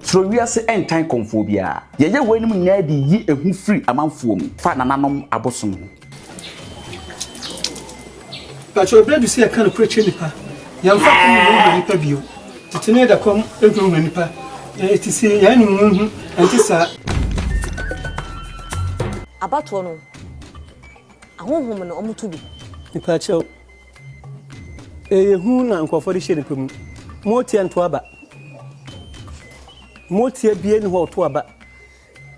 SuroWiase and time conphobia. Ye when you near the ye a who free among foam, Fananum abosom. But you're glad to see a kind of preaching nipa. Young father, view. To tonight, I come every nipa. It is a young and this about one. A home and omutubi. Nipa chow. Who and for the shade. Moti and Twaba. Moti bien or Twaba.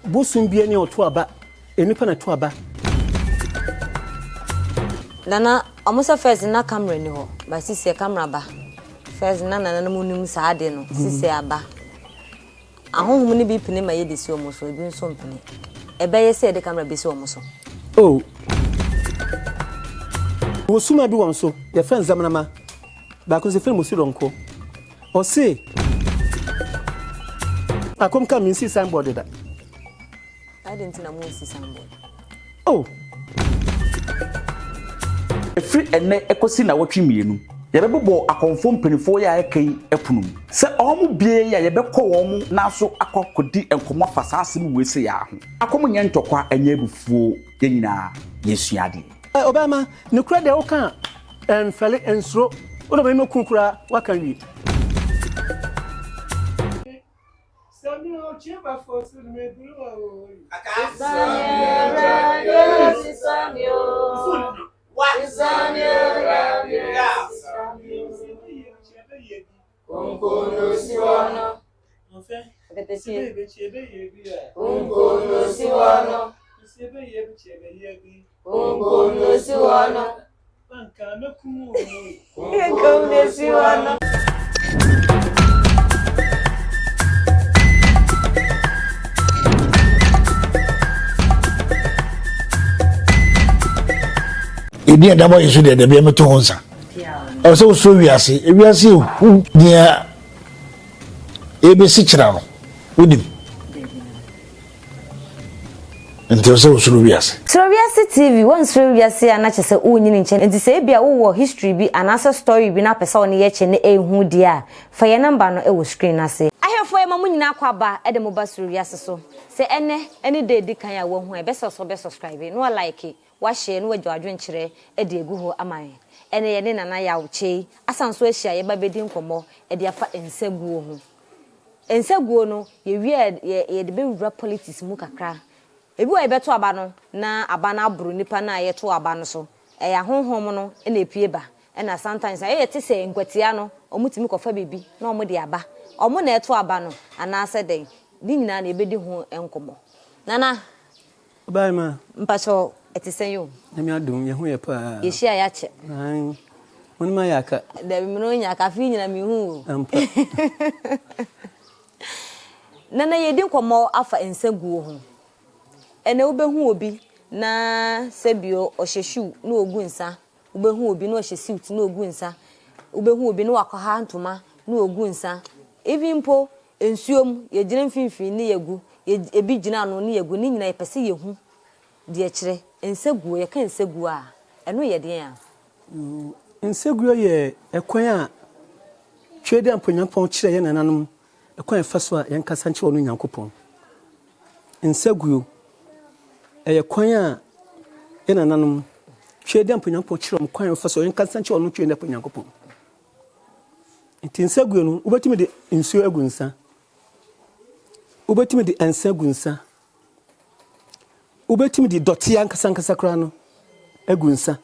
Bosun bien or Twaba. A nipa Twaba. Nana, almost a first in a camera, no, my sister camera ba. First, none and moon sadeno, sister ba. A home many be penny my edis almost so doing something. A bay said the camera be so almost. Oh, was soon I do one so, your friends, Zamanama. Because the film was uncle. Or say, I come and see somebody that I didn't know see somebody. Oh. Free and ne ekosina watwi mienu ye bebo akonfo mpanifo ya ekan epunum se omo bie ya ye bekọ omo na so akokodi enkomo fasase mu wese ya ho akomo nya ntokwa anya bufuo ye nyina yesuade Obama ne kura de woka enfele ensuro wo do me kunkura waka wi Samuel cheba for so me duru o Samuel What is on your Ibi adabo yesu de be meto honsa. O se SuroWiase, ewiase hu nia ebesi kira no. Wodim. Nti o se SuroWiase. SuroWiase TV, one SuroWiase anache se unyini nche. Nti se bia wo history bi anasa story bi na pesa one ye che ne ehu dia. Fa ye number no e wo screen ase. Ahefo ye mamu nyina kwaba e de mo ba SuroWiase so. Se ene de di kan ya wo hu e be so be subscribe no like wa share no wadwo adwenkyere e de egu ho aman ene ye ne nana Yaw Kyei asanso ahia ye ba bedi nkomo e de afa ensaguo ho ensaguo no ye ye de be wura politics mu kakra ebi wa ye beto aba no na aba na aburu nipa na ye to aba no so e ya honhom no e na epie ba e na sometimes ye te se nkwatia no omutimi kofa bebi na omo de aba omo na eto aba no ana ase den ni nyina na ebedi ho enkomo nana bye ma mpacho etisen yo na mi adum ye hu ye pa ye hia ya che ai woni ma yaka da mi no nya ka fi nyina mi hu ampa nana ye din komo afa ensaguo ho ene wo behu obi na sebio ohyehwu na ogu nsa wo behu obi na ohyesiut na ogu nsa wo behu obi na wakọha ntoma na ogu nsa even po ensuom ye gire mfimfini ni yegu ebi gina no ni yegu ni nyina ye pese ye hu de kire ensaguo ye kan ensaguo a eno ye den a ensaguo ye ekwan a twede amponyampon kire ye nananom ekwan faso a yen kasa nche wonu nyankopon ensaguo eye kwan a ye nananom twede amponyampon kire om kwan faso yen kasa nche wonu twede amponyankopon ensaguo no ubetimi de ensuo agunsa ubetimi de ensagunsa ubetimi di doti ankasa kra no agunsa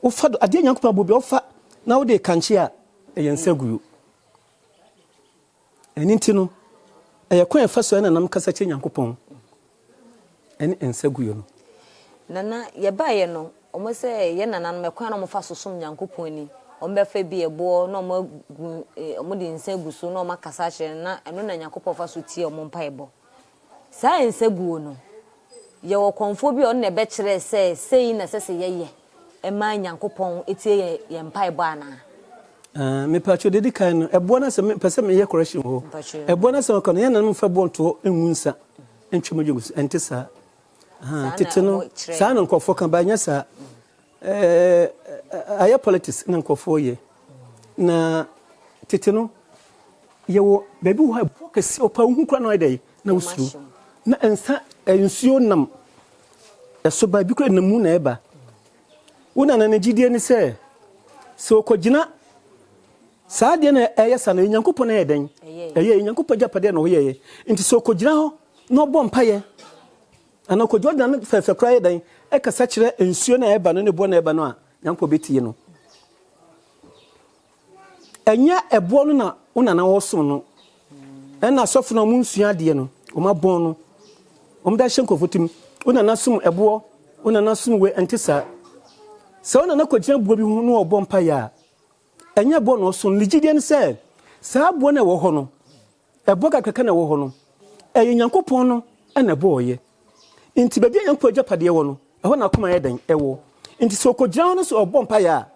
ufa ade nyankopon bobi ufa na wo de kanche a eyensaguyo eninti no eyekwan faso na nam kasa che nyankopon eni ensaguyo no nana ye baye no omo se ye nana no mekwan no mo fa sosom nyankopon ni omo be fa bi ebo na omo de ensaguso na omo kasa che na eno na nyankopon fa so tie omo mpa ebo sa ensaguo no ye wo konfo bi on ne be kire sei na sese ye e ma nyankopon etie ye mpa ebo ana me pacho dedi kan no ebo na se me pese me ye correction ho ebo na se ko no ye na me fa bonto enwunsa entwemojogus entesa titino sa na nkofo kan ba nya sa aya politics na nkofo ye na titino yewo baby wo ha kesi opa hu kura no edai na usuru na ensa ensuo nam eso ba bi kura namu na eba wona na gidie ni se okogina saa de na eyesa na nyankopon na yeden eye nyankopon japade na ho yeye nti so okogina ho na obo mpaye ana okogina na fefe kura yeden e kasa kire ensuo na eba no ne bo na eba no a nyankopon betie no enya ebo no na una na wosom no na sofo na munsua de no o ma bon no o mda hyenko fotim una na som ebo una na som we antisa se una na kogina buo bi hu no obo mpa ya enya bo no so ligide ne se sa bo na wo ho no ebo kakaka na wo ho no nyankopon no na bo oye nti ba bia nyankopon japade wo no ho na akoma yedan ewo nti so kogina no so obo mpa ya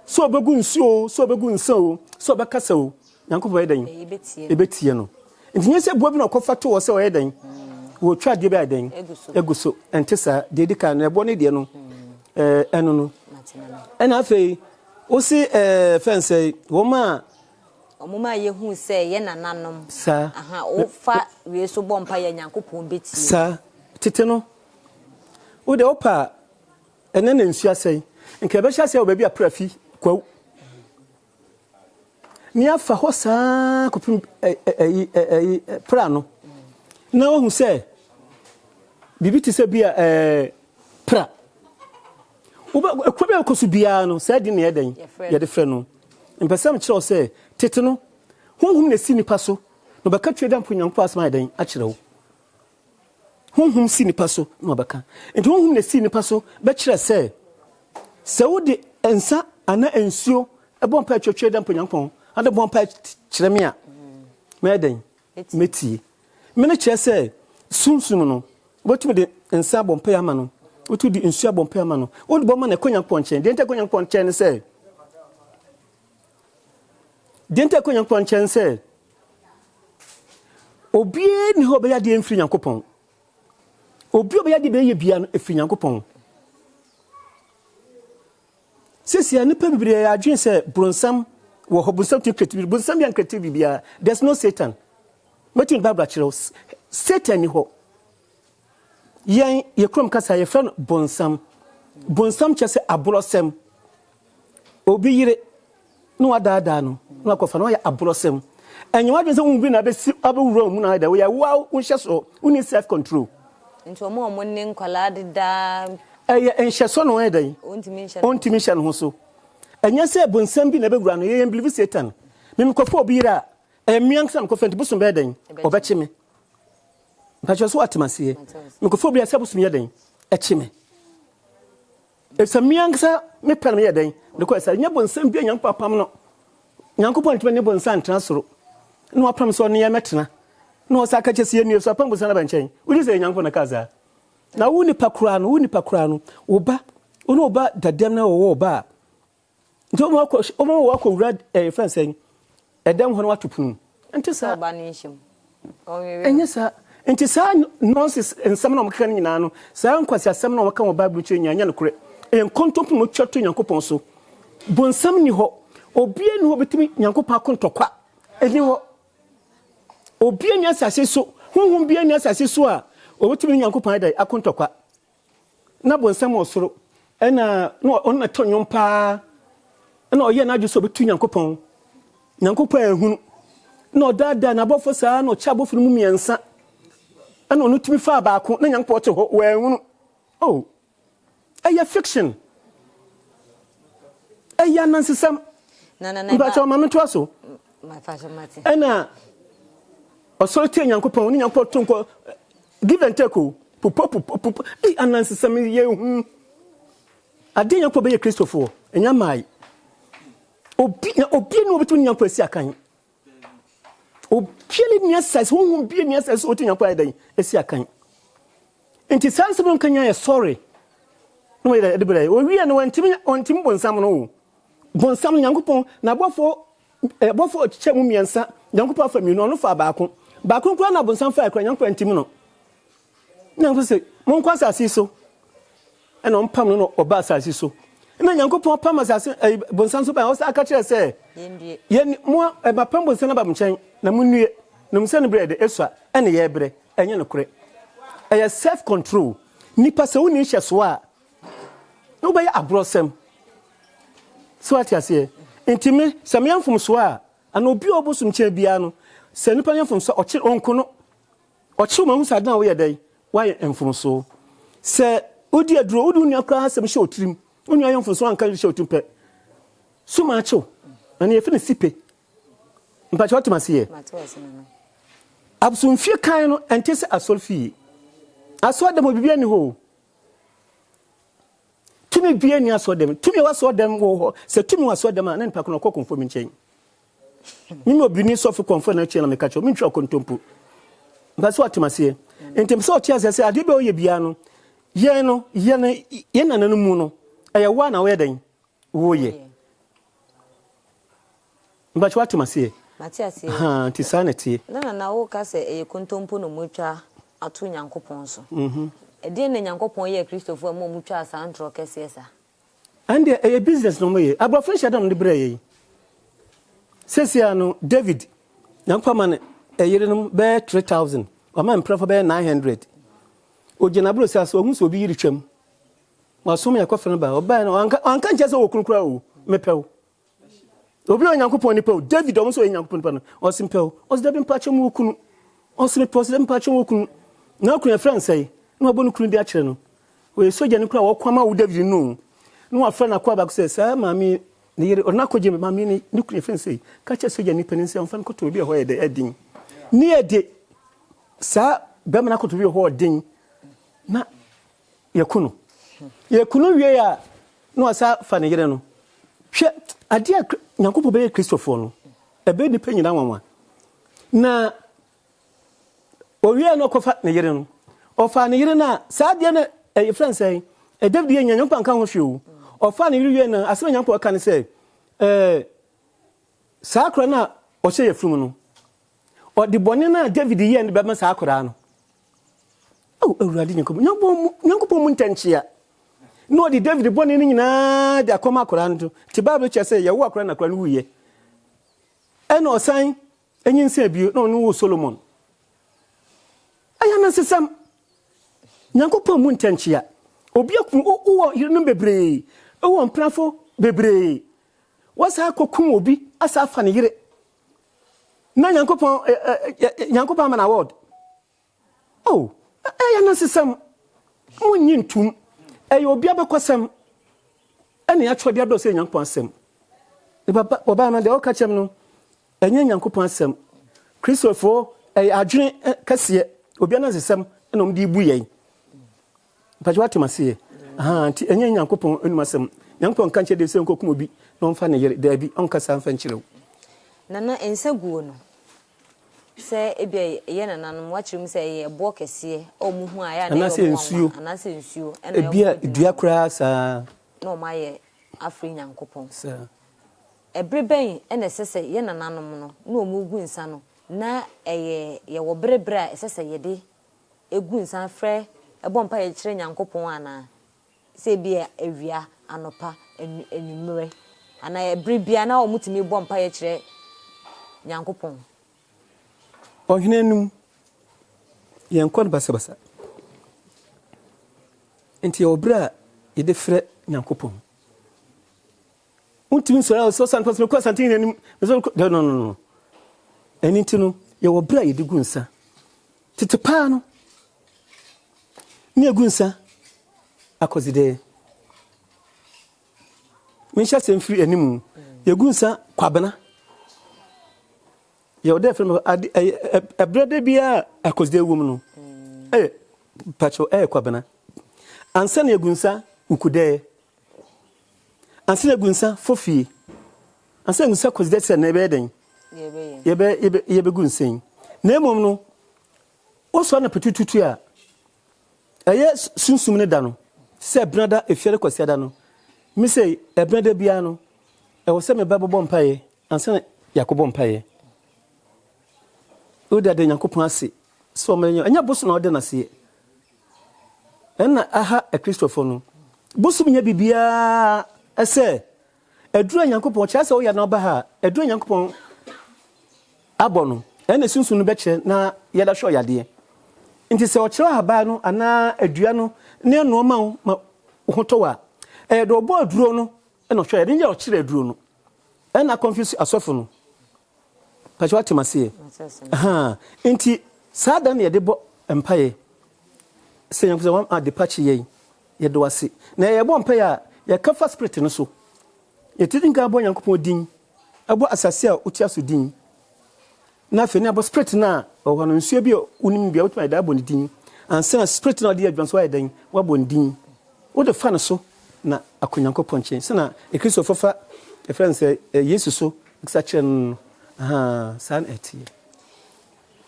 so obegu nsuo so obegu nso so obekasa o nyankopon yedan ebetie no nti nyese buo bi na okofa to wo se o yedan wo twa de be adan eguso entesa de dika na ebo ne de no eno no ena afei o si fence wo ma omuma ye hu se ye nananom sa aha o fa we so bompa ya nyankopon betie sa tete no wo de opa ene na nsu asai nke be hya se o ba bi aprafi kwa ni afa ho sa kopim pra no na wo hu se bibiti se bia pra uba kwabe akosu bia no sa di na yeden ye de frɛ no mpɛsɛm kyerɛw sɛ tete no honhum na si nipa so no bɛka tweda mpo nyankopɔ asɛm ayɛden akyerɛw honhum si nipa so no bɛka enti honhum na si nipa so bɛkyerɛ sɛ wo de ensa ana ensuo ɛbɔ mpa twetweda mpo nyankopɔ ade bɔ mpa kyerɛ me a mɛden metie mene kyerɛ sɛ sunsum no wotumi de ensa bɔ mpa ama no wotu di nsuo bɔ mpa ama no wo de bɔ ma na konya pɔnkyɛn de nta konya pɔnkyɛn ne sɛ Dente ko nyankopon chen se obie ni ho be yade mfiri nyankopon obi obe yade be ye bia no efiri nyankopon sisia ne pa bibire ya adwen se bronsam wo ho bronsam tu kreti bronsam bia kreti bibia there's no satan wetin bible akiro satan ni ho yen ye krom kasa ye friend bronsam chese aborosem obi yire no wadaada no no akofa no ya abrosem enye wadwe se wumbi na be si abewura mu na da we ya wow unhye so uni self control nti omo ne nkwala deda enhye so no edan ontimi hye no so enye se bonsam bi na bewura no ye believe satan mimi kofo obira mianksa ko fenti busum be edan obeche me mpacho so atemase mimi kofo obira se busum ye dan eche me esa mianksa me pere me edan de ko esa nya bonsam bi nyankopɔ pam no nyankopɔ ntime ne bonsam transoro no apam so ne ya metena no sa ka kyese ye so apam bonsam na bankyɛn wudi sɛ nyankopɔ na kaza na wuni pakura no oba ono oba dadam na wo oba nti omo wo akɔ wura friend sɛ edam ho no watopunu nti sa oba ne nhyem enye sa nti sa nonsense nsɛm na omka nyina no sa nkwasi asɛm na omka wo bible kyɛ nya no kore enkontompo no twato nyankopɔn so bonsam ni ho obie ni ho betimi nyankopɔn akontokwa eni ho obie ni asase so honhom bie ni asase so a obetimi nyankopɔn adai akontokwa na bonsam osoro ena no onna tonyom pa ena oye na adwo so betu nyankopɔn ehunu na odada na bofo saa na ocha bofo mu miensa ena onu timi fa baako na nyankopɔn te ho wa ehunu oh aya fiction aya nansesam na ba cho mama to aso my fashion mate ena osorite nyankopɔn ni nyankopɔn tonko give and take pupo anansesam ye hu ade nyankopɔn be ye Christopher enya mai obi no obetu nyankopɔn asi akan obi ni asase honhom bi ni asase otu nyankopɔn adan asi akan enti sanse bon kanya ye sorry no we de bere o wi na wantimi bonsam no bonsam nyankopɔn na bofo kyɛ mu miensa nyankopɔn afa mi no fa baako kura na bonsam fa akra nyankopɔn ntimi no nyankopɔn sɛ mon kwa asase so ɛna mpam no oba asase so na nyankopɔn pam asase bonsam so ba o sa aka kyerɛ sɛ yen mo e ba pambo se na ba mchen na munue na mse no bread esua ene ye bre enye no kore e self control nipa se woni hye so a no ba ya abrosem so atiase intimi se me amfom so a ana obi obosum che bia no se nipa amfom so ochi onkono ochi ma hu sa dan wo ye dai wa ye amfom so se odi aduro odi unu akra asem hye otirim unu amfom so anka hye otimpe suma cho ani ye fini sipe mpacho otimase ye absun fie kan no entese asolfi aso dem obibia ni ho tumi bia ni aso dem tumi waso dem wo ho se tumi waso dem na nipa kono kokon mi nchen mimi obini sofu konfo na chena mekacho mi ntwa kontompo baso atimase entem so tia se ade be oye bia no ye no ye na nanu mu no eye wa na we dan wo ye bacho atimase Matias ha ti sanity na wo ka se e kontompo no mutwa ato nyankopon so e na nyankopon ye Christopher mo mutwa asantro kese esa ande e business no mo ye abrofo shadam de bre ye sesia no David nyankopon e yere no be 3000 o man prefo be 900 ogina bro sia so ohun so bi yiri twam wasom yakofo no ba o ba no anka nche se wo kunkura o mepew obi onyankopon ni pew David o so onyankopon pa no o simpew o se dabi mpacho mu okunu o se pose dem mpacho mu okunu na okunu friend say no abonu kunu di a kire no we soja ni kura wo kwama wo David no no wa friend akwa ba ko say sa mami ni yere ona koje mami ni kunu friend say ka che soja ni penin say on fan ko to bi ho ye de edin ni ede sa be mana ko to bi ho odin na yakunu wie ya no asa fa ni yere no hwe ade nyankopon be Christopher no ebe ni penyina nwanwa na owie no kofa ne yere no ofa ne yere na sa de na e friend say e David ye nyankopon kan ho hwe ofa ne yere wie na asema nyankopon kan say sa akra na o hye yefrum no o de bone na David ye ne be ma sa akra no o awurade nyankopon mu ntanchia no di David bone ni nyina de akoma akora nto ti Bible che say ye wo akora na akora no wuye e no san enyin se bio no wo Solomon aya na sesam nyankopon mu ntanchia obi akun wo yirinu bebre wo mprafo bebre wasa akokum obi asa afa ne yire na nyankopon mana award oh aya na sesam mo nyintum e obi abekosem ene ya twode ado se nyankopon asem e baba oba na de o ka chem no enye nyankopon asem Christopher e adwene kase obi na sesem ene om di bu yen pajwa temase anti enye nyankopon enum asem nyankopon kan che de se nkokum obi no mfa ne yere da bi on kasa mfa nkirew nana ensaguo no se ebia ye nananum wachirim se ye bo kese o mu hu aya na ye anase nsuo ebia dua kura sa no ma ye afri nyankopon sa ebreben ene sese ye nananum no na omugu nsa no na ye wo brebra sese ye de egu nsa frɛ ebo mpa ye kire nyankopon ana se bia awia anopa enumere ana ebrebia na omutimi bo mpa ye kire nyankopon ohinenum yenkon basa enti obra ide frɛ nyankopon untimi so san paso ko santin enim no enti no ye obra ide gunsa titepa no ni egunsa akozide mincha semfiri enim ye gunsa kwabena ye ode frem brother bia akozide wum no pacho kwabena ansa na egunsa ukude ansa na egunsa fofi ansa egunsa kozide se na be den ye be gunsen na emom no oso na petututu a eye sunsum ne da no se brother efiere kwasi da no mi say brother bia no e wo se me babbo mpaye ansa na yakobo mpaye o da de nyankopon ase so menyo anya boso na ode na se enna aha Christopher no boso nya bibia ese edura nyankopon kya se wo ya na oba ha edura nyankopon abono ene sunsun no be kire na ye da hwo yade nti se o kire haba no ana adua no ne no ma hotowa do obo aduro no ene hwo yade nje o kire aduro no ena confuse asofo no pacho atimase nti sada na ye de bo empaye se nyankopon se wa depachi ye de wase na ye bo empaye a ye kafa spirit no so ye tidinka bo nyankopon din abo asase a utia so din na fe ne abo spirit na o no nsuo bi unim bia utuma da bo ne din ansa spirit na de adwanso ayi dan wa bo din wo de fa no so na akonyankopon chen se na e kristo fofa e friends yesu so kisa chen san eti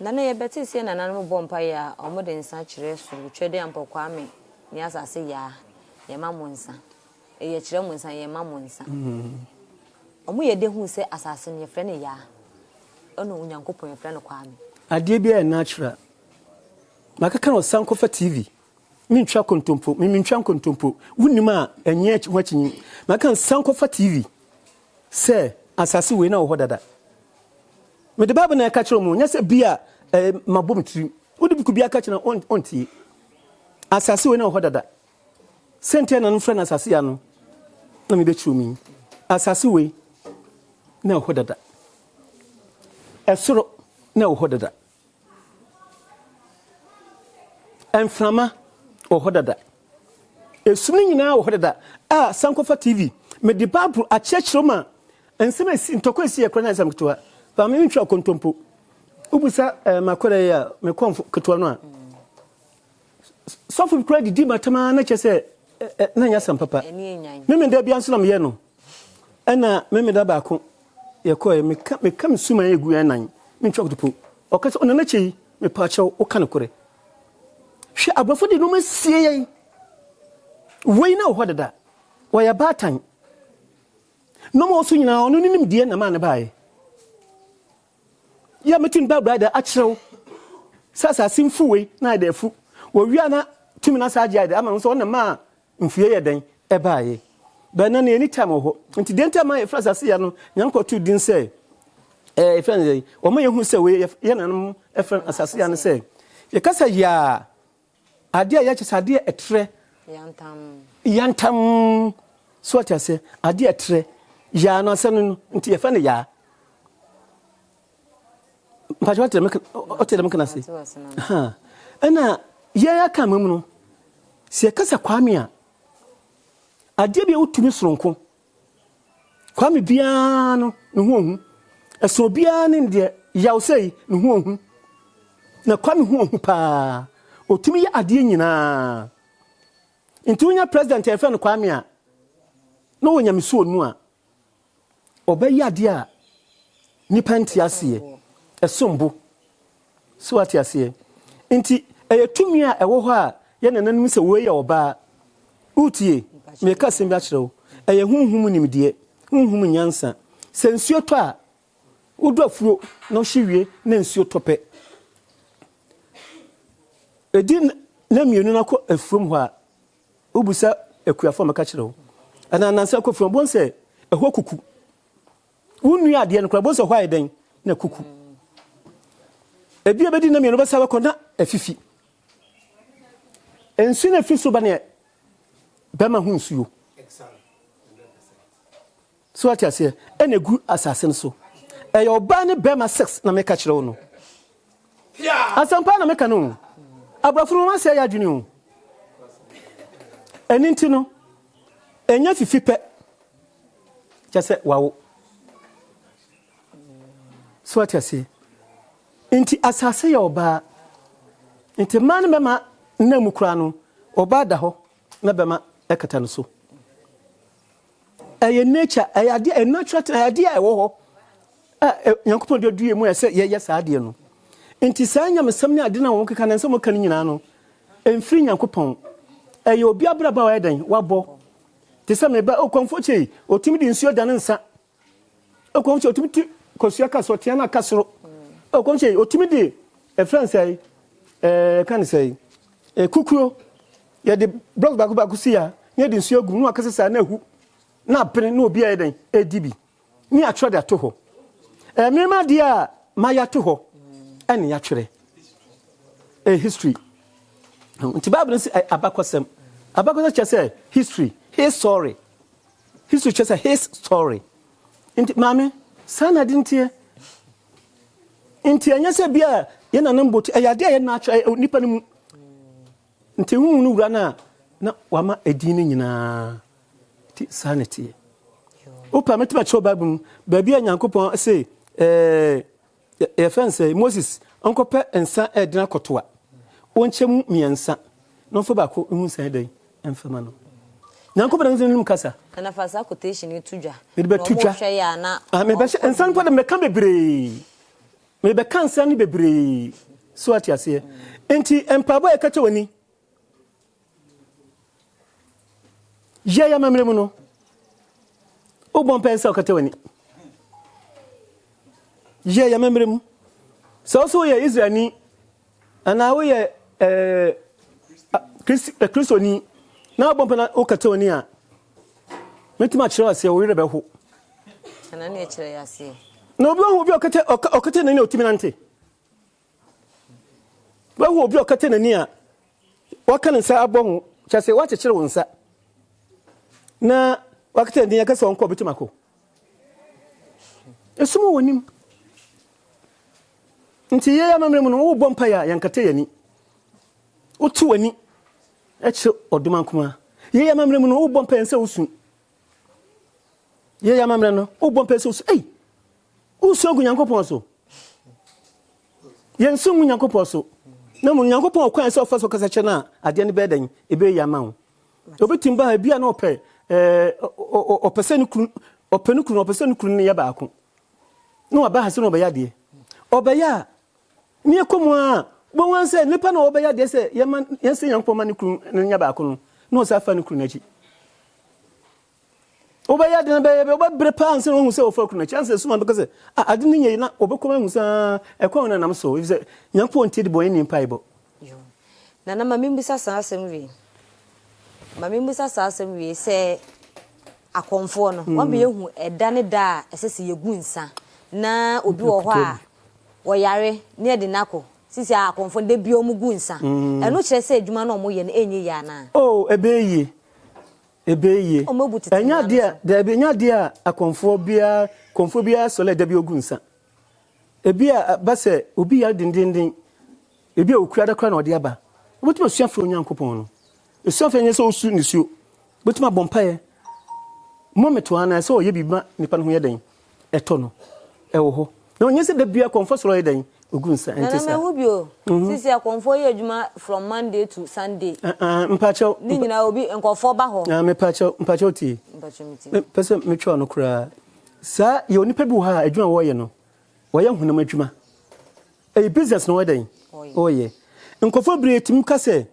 na na ye beti sie na nanom bo mpa ya omo de nsa kire so twede ampokwa me ni asase ya ye mamonsa ye kire monsa ye mamonsa omo ye de hu se asase ne fre ne ya ono unyankopon ye fre ne kwa me ade bia natural makaka no sankofa tv mintwa kontompo mintwa kontompo wunima enye hwachinyi makaka sankofa tv se asase we na wo dada me de baba na ka kire mu nya se bia mabom tiri wodi biku bia ka kire onti asase we na wo dada sente na nfra na asase ya no na me be kire mu asase we na wo dada esoro na wo dada enframa wo dada esumi nyina wo dada sankofa tv me de bible a chechiroma ensema ntoko esi ekra na nsam kitoa ba me ntwa kontompo ubusa makore ya me konfo kitoa no a sofu credit di matama na chese na nya sam papa me da bia nso na me ye no na me da ba ko ye ko me kam suman egu enan me ntwa kontompo okase ona na chei me pa chew o kan kore hwe abafo de no masie yen wei na wo dada wo ya batan no mo so nyina ono nim die na ma ne bae ya metin ba brother achrew sasa simfuwe na da fu wo wia na tumi na sa agya da ama so na ma mfie ye den e bae ba na ne anytime ho nti den time e frasa se ya no nyanko tu din se e friend wo ma ye hu se we ye na no e friend asase ya no se ye kasa ya ade ya chesa ade etre yantam so what I say ade etre ya no sanu nti ye fa ne ya mpacho ote meka na se ana ya ka mamu no se kasa kwame a ade bia utumi soronko kwame bia no ne ho ohu eso bia ne de yaw sei ne ho ohu na kwame ho ohu pa otumi ya ade nyina nti unya president e fa no kwame a no wonya miso nu a obayi ade a nipa nti ase esombo so ati ase nti eyetumi a ewo ho a ye nananum se we ya oba utie me ka sembi a kirewo eye hunhum nimde hunhum nyansa se nsuo to a wodu afuo na hyewie na nsuo tope edin na mienu na ko afuom ho a ubusa ekuafo me ka kirewo ana nansa ko fuom bon se eho kuku wunu ade no kra bon se ho ayeden na kuku ebi ebedi na mienu basa ko na afifi ensu na fi so ba ne bema hu nsuo so ati ase ene gu asase so e yo ba ne bema 6 na me ka kire wo no asampa na me ka no abrafuru ma se ya dwene o eninti no enya fifi pe chese wawo so ati ase nti asase ya oba nti man bema na mukura no oba da ho na bema ekata no so eye nature eye ade natural ade e wo ho yankopon de due mu ese ye sa ade no nti sa nyamsam ne ade na wo keka na nsem kan nyina no emfiri yankopon eye obi abraba wa edan wabo te se me ba okonfo chei otimi di nsuo da ne nsa okonfo otimi ti kosua ka so tia na kasoro okonfo chei otimi di e france ai kan say kukuo ye de blog baku sia ye di nsuo gu no akasesa na hu na pene no obi eden edibi ni atwere de to ho mema dia ma ya to ho ene ya twere history nti Bible say abakosem chese history his story chese his story nti mame sana dintie nti anya se bia ye nanam boti ayade ye na atwa nipa ne mu nti hu no wura na wama edin nyina ti sanity opa metima cho Bible ba bia Nyankopɔn say e fense Moses onkope ensa edina kotoa onchemu miensa no fo ba ko hu san dai enfama no Nyankopɔn nze nim kasa na fasa quotation ni tudwa me be tudwa hwe ya na me be ensa no me ka bebre me be kan san ni bebre so ati ase enti empabo e kacha wani je ya mamre mu no o bon pensa o kacha wani je ya mamre mu so ye Israeli ana wo ye Kristoni na bon pena o kacha wani a metima kire ase wo yire be ho ana na kire ya ase no obi okate na ni otimi nante wo obi okate na ni a waka nsa abon chase wa chekere wonsa na wakate ndi yakase wonko bitumako esumo wonim nti ye ya mamre mu no wo bompa ya yankate yani otu wani eche oduma nkoma ye ya mamre mu no wo bompa nsa usu ye ya mamre no wo bompa nsa usu usu gu Nyankopɔn so yen so gu Nyankopɔn so na mu Nyankopɔn kwan se ofa so kasa che na ade ne bedan ebe ya ma wo obetim ba bia na opɛ opesani kunu opesani kunu ne ya ba ako na waba ha se no obeya de obeya ni ekomu a bo wan se nipa na obeya de se yense Nyankopɔn ma ne kunu ne ya ba ako no na o sa fa ne kunu na chi obeya de na be obebre pa anse no hu se ofa kunu na chi anse suman because ade ne nyɛ na obekoma hu sa ekwa na nam so if se Nyankopɔn ti de bo ni mpa ibo na mami mbisa sa asem wi mami mbisa sa asem wi se akonfo no wa be yehu eda ne da esese yegu nsa na obi wo hɔ a wo yare ne de nako sisi akonfo de bi o mu gu nsa eno kire se adwuma na o mo ye na enye ya na ebeye enya dia da be nya dia akonfo bia sole da bi ogu nsa ebia ba se obi ya dindindin ebia okura da kra na ode aba obetuma suafo Nyankopɔn no suafo nye se osu ni suo betuma bompae mometo ana se oye bibima nipa no ho yeden eto no ewo ho na onye se da bia akonfo soro yeden ogu nsa entisa na hu bio sisi akonfo ye adwuma from Monday to Sunday mpacho ni nyina obi nkofo ba ho me mpacho ti pese me twa no kura sa ye onipa bi wo ha adwuma wo ye no wo ye hunam adwuma business no weden oye nkofo bre tim kase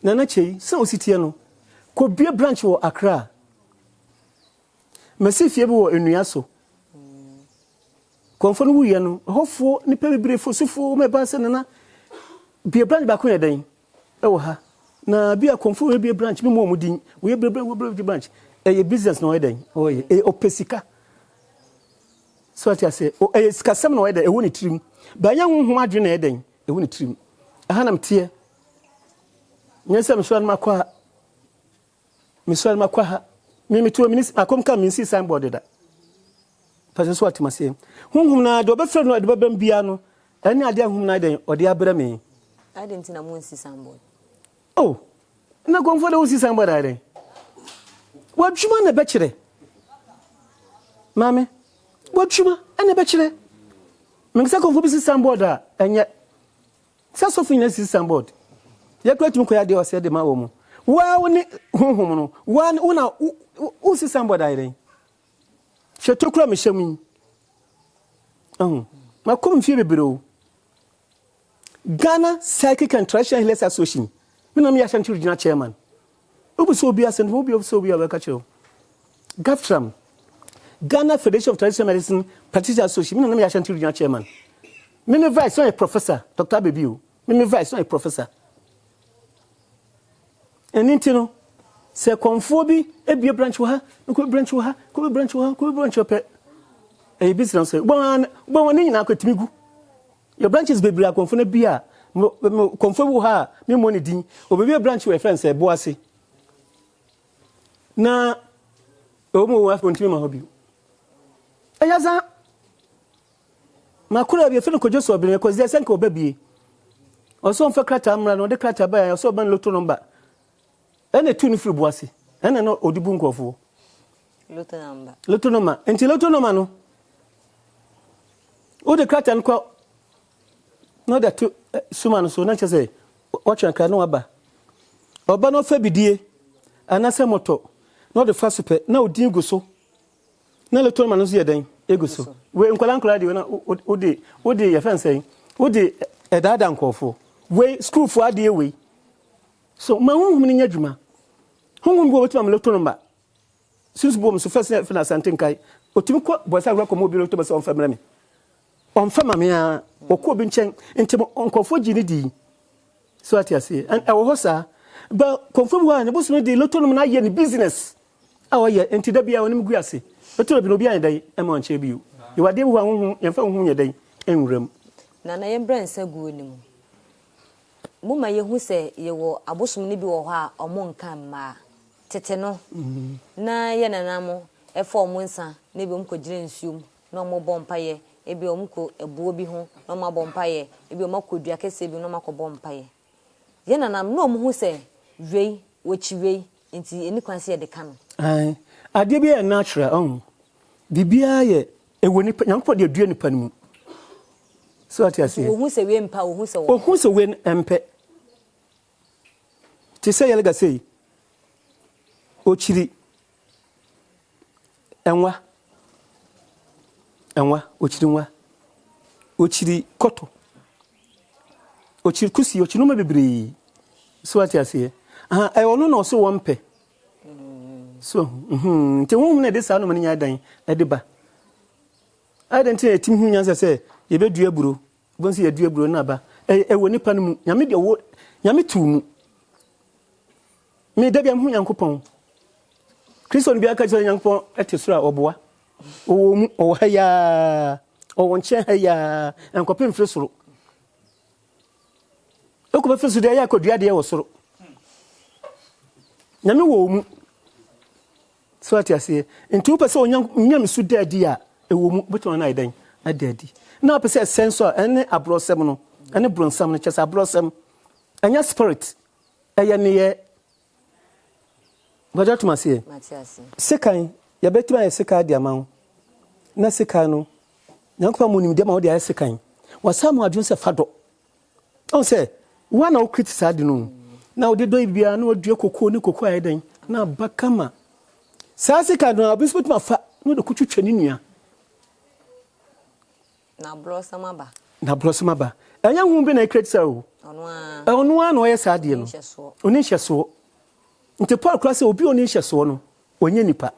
na chei se ositie no ko bia branch wo Accra masifie bi wo enua so konfo no wuye no hofo nipa bebre fosufo me ba se na bia branch ba ko yeden ewo ha na bia konfo we bia branch mi mo mudin we bebre branch business no weden oye opesika so ati ase sikasem no weden ewo ni tirim ba nya honhom adwe na yeden ewo ni tirim ahanam tie nyesa mswan makwa ha mimi tuo minisi akomka minisi signboard da pase so atimase honhom na do be frɛ no de babam bia no ɛne ade honhom na den ode abra me ade ntina mo nsi signboard na gonfo de usi signboard ade wadwuma na be kire mame wadwuma ene be kire mengsa gonfo bi si signboard a enye sasofu nyina si signboard ya kwatu ko ya de ose de ma wo mu wa woni honhom no wa una usi signboard ade shetokura me hyɛmu makom fie bebero Ghana Psychic and Traditional Healers Association me na me ya shanti regional chairman obuso obi asen obuso obi abeka chiro GAFTRAM Ghana Federation of Traditional Medicine Practitioners Association me na me ya shanti regional chairman me vice on a professor Dr. Bebiu me vice on a professor enintino se konfo bi ebie branch wo ha ko branch wo ha ko branch wo ha ko branch wo pe business say bon ni nyina akotimi gu your branches be bra konfo na bia konfo wo ha me mo ne din obebi branch we friends say boase na o mo wa kontimi ma hobi ayaza makura bi fe ko joso obìnrin ko ze senka obabie oso mfa krata amra no de krata ba ya so ban loto number ene tu ni free boase ene no odibu nkofo loto number enti loto number no o de krata nko no da tu suman so na chese watch and no aba oba no fa bidie anase moto no de fa super na odin go so na loto number no so ye den ego so we nkola de na odi ye fen say odi edada nkofo we school for ade we so ma honhum ni nyadwuma honhum bo wetu am loto number since bo so first na santen kai otumi ko bosa agura ko mo bi loto ba so on famra me on fama me a okwo bi nchen ntem nkofo gi ni di so atiase and ewo hosa ba konfo bi wa ne bo so di loto number na ye ni business awo ye enti da bia wonim gu ase loto bi no bia ndai e ma onche bi yo ye wade wo honhum ye fa honhum ye dai enwuram na ye mbransa gu onim muma ye hu se ye wo abosom ni bi wo ha omo nka ma tete no na ye nanamo e fo omo nsa na bi omkogire nsuom na omo bompa ye e bi omko ebuo bi ho na omo bompa ye e bi omakodua kese bi na omo bompa ye ye nanam na omo hu se wei wochiwei nti eni kwanse ye de ka no ai ade bi e natural bibia ye ewoni nyankopɔ de adua nipa mu so atiase wo hu se we mpa wo hu se we empe ti se ye lega sei ochiri enwa ochiri nwa ochiri koto ochiri kusi ochiri no mabibiri so atiase ono no so wompe so nti wo na de sa no manya dan de ba adenti etim hu nyansa se ye bedua buro bonsi ye dua buro na ba wo nipa no mu nyame de wo nyame tu mu me da bia hu nyankopɔn kristo no bia ka che nyankopɔn ete sura oboa o mu o haya o wonche haya enkopem firi soro okuba firi soro ya kodua de wo soro nyame wo mu so atiase nti upese onyam su dadi a ewo mu beto na idan adadi na upese sensor ene abrosem no ene bronsam no chese abrosem anya spirit eye ne ye bajato masie sekan ya betima ye seka dia man na seka no nyankopa mo nim de ma wo dia sekan wasamu adwun se fado on se wana o criticize adi no na wo de do bia na wo dua kokoo ne kokoo ayedan na bakama sase ka no obisput ma fa no de kutwetwa ni nua na blossom aba anya hu bi na credit sa o ono a no ye sa de no oni hyeso nti Paul cross obi oni hyeso no onye nipa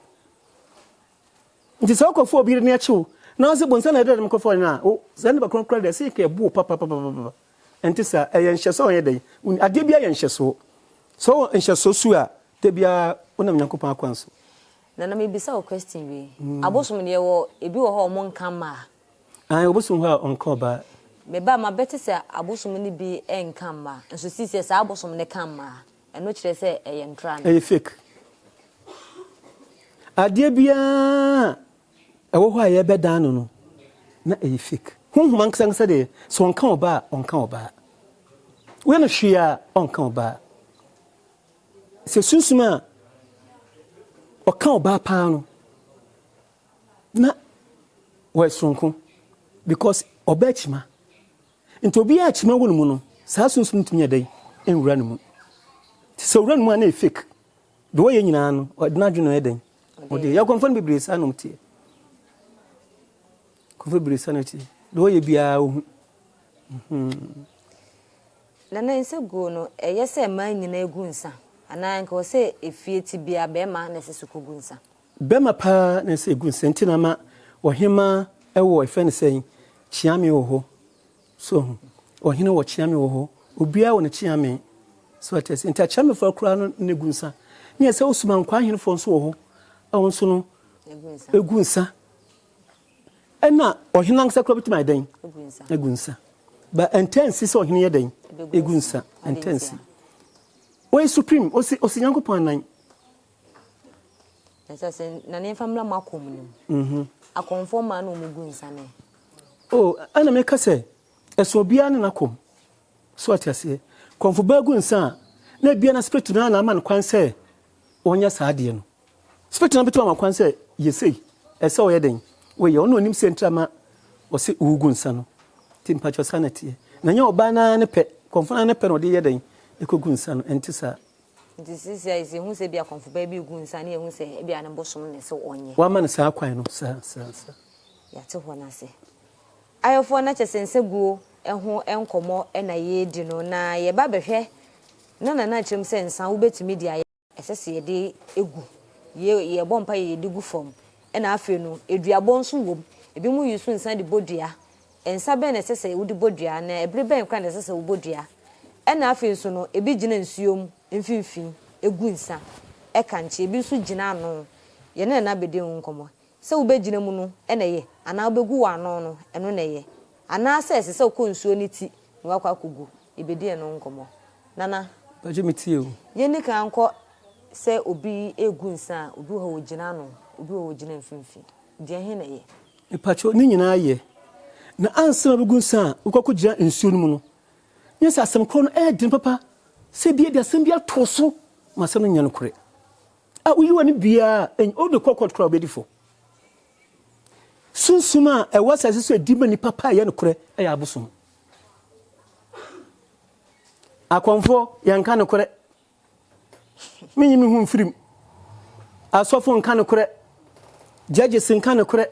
nti sa okofo obi ne achew na se bonsa na de dem kofo na o se ne ba kron de se ke bu papa nti sa eye hyeso onye de ade bia ye hyeso so hyeso su a te bia onam nyankopon akwanso na me bisa o question we abosom ne wo ebi wo ho mo nka ma obosom ho onka ba me ba ma bete se abosom ne bi enka ma nso sisi se abosom ne ka ma eno kire se eye ntra na fake ade bia ewo ho aye beda no na fake honhum anksangsa de so onka oba we no hwia onka oba se sunsuma oka oba pa no na we sonko because oba chima nti obi a chima wonu mu no saa sunsum tumye dai enwura no mu so wura no mu na fake do we nyina no odina dweno edan odi ya konfon bibire sa no mtie konfon bibire sa no tie do we bia ohu na nse go no eyese man nyina egu nsa ana nka o se efie ti bia be ma na se sukogu nsa be ma pa na se egu nsa ntina ma ohima ewo efe ne sen chiame wo ho so ohina wo chiame wo ho obia wo ne chiame so atese nta chiame fa kura no negu nsa ne se osuman kwa henfo nso wo ho awon so no egunsa ena ohenan sakra bitima den egunsa ba intense se ohene ye den egunsa intense we supreme osi Nyankopon nan Nse na ne famla makom nim akonfoma na omugunsa ne ana me kase eso bia ne nakom so atiase konfo ba gunsa na bia na spirit na man kwan se onya saade no spirit na beto man kwan se yesei ese o yeden we ye ono nim sentrama o se ugunsa no timpacho sanity na nya oba na ne pe konfo na ne pe no de yeden ekogunsa no entisa This is hu se bia konfo ba bi gunsa na hu se bia na bosom ne se onye wa man sa kwan no sa ya te ho na se ayofo na chesense guo eho enkomo na ye di no na ye ba behwe na chim se nsan wo betimi di aye esese ye de egu ye bompa ye de gu fom na afi no eduabo nso wom ebi mu yusu nsan de bodua ensa be na esese wo de bodua na ebre ben kwa na esese wo bodua na afi nso no ebi gina nsuom mfimfin egu nsa kanche ebi nso gina ano ye na bede nkomo se wo be gina mu no na ye ana obegu wa ano no eno na ye ana se se ko nsuo ni ti ni wakwa kogu ebedi eno nkomo nana bajimiti o ye ni kan ko se obi egu nsa obi ho wogina no obi ho wogina mfimfin de he na ye ipacho ni nyina ye na ansa begu nsa ukoko gina nsuo no mu no nyesa asem ko no din papa se bia de asem bia toso masem no nyano kore uyi wani bia o de kokot kora obedifo sunsuma wasa se so diba ni papa ye no kore ya abosom akonfo yanka no kore minyi mi hu mfirim asofo nka no kore judges nka no kore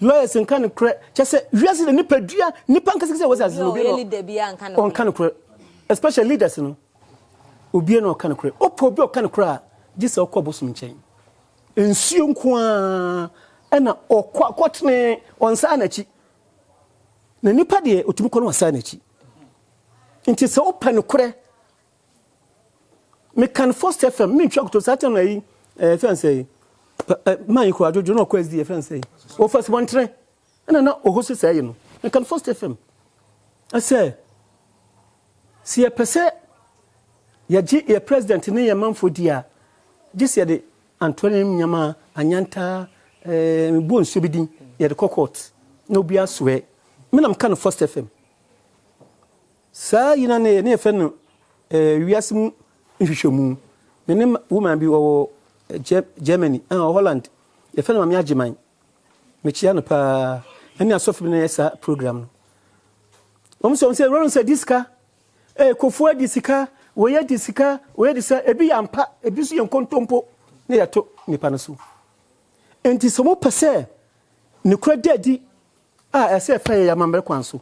lawyers nka no kore chese wiase de nipadua nipa nka se wasa se obi no nka no kore especially leaders no obi no nka no kore opo obi nka no kore jisa okobosom nchen ensuo nko ena okotne onsa na chi na nipa de otumi kono onsa na chi nti se opa no kore me kan first FM me ntwa to satan na yi fancy man ko ajojo no ko SD fancy o first one train na ohoso say no me kan first FM I say si e pese ya ji e president ne ya manfo dia gisi de Anthony Nyama anyanta bon subidin ya de kokot no bia soe me nam kan first FM sa yina ne fe no wiasem nhwehwemu ne woman bi wo Germany Holland ye fe no ma agiman me chia no pa ani asofu ne yesa program no omso se ron se diska kofu adisika wo ya disika wo ya disa ebi yampa ebi su yenkontompo ne yato nipa no so enti so mo pese ne kura dadi ese fa ya mamre kwanso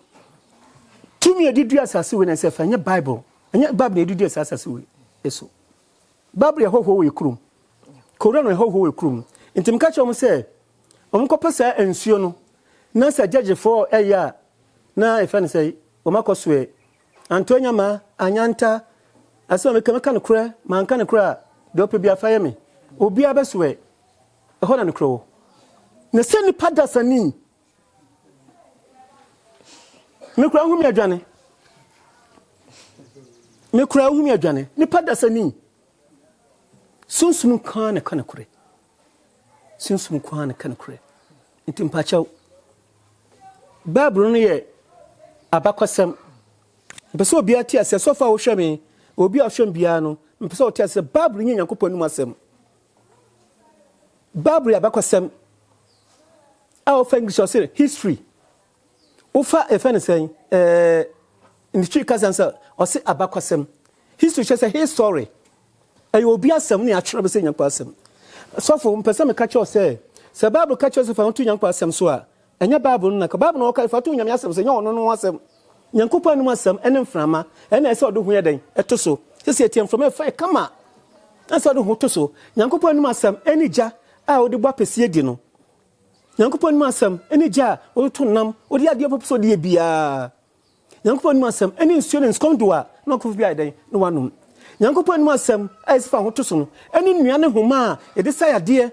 tumi edidu asase we na ese fa nya bible nya bible edidu asase we eso bible ya hoho we krum koran ya hoho we krum enti mka cho mo se omko pese ensuo no na sa judge for eya na efa ne sei o makoswe Antonia ma anyanta aso me kama kan kura man kan kura do pe bia fa yeme obi abeswe ho na ne kro na se ni padasani me kura hu mi adwane ni padasani sunsun kan kure sunsun kan kure ntim pachaw babru no ye abakwasam mpese obi ati ase sofa wo hweme obi a hwem bia no mpese oti ase babru nya Nyankopon num asem babru abakwasam a English ose history ufa efene sen in the kazansa ose abakwasam history say history ayo obi asem ne atwere be se Nyankopon asem sofo mpese me ka che ose se babru ka che ose fa ontu Nyankopon asem so a enya babru na ka babru na ka fa tu nyame asem se nya ono no asem Nyankopon num asem ene mframa ene ese odo hu yeden eto so se etie mframa fa kama ese odo hu to so Nyankopon num asem ene ja a odi bo apesie di no Nyankopon num asem ene ja odi to nam odi ade popo de bia Nyankopon num asem ene nsuo ne skondoa na ko bia den no wanum nyankopɔn nim asɛm ayesifa ho to so no ɛne nnua ne homa a yɛde sa yadeɛ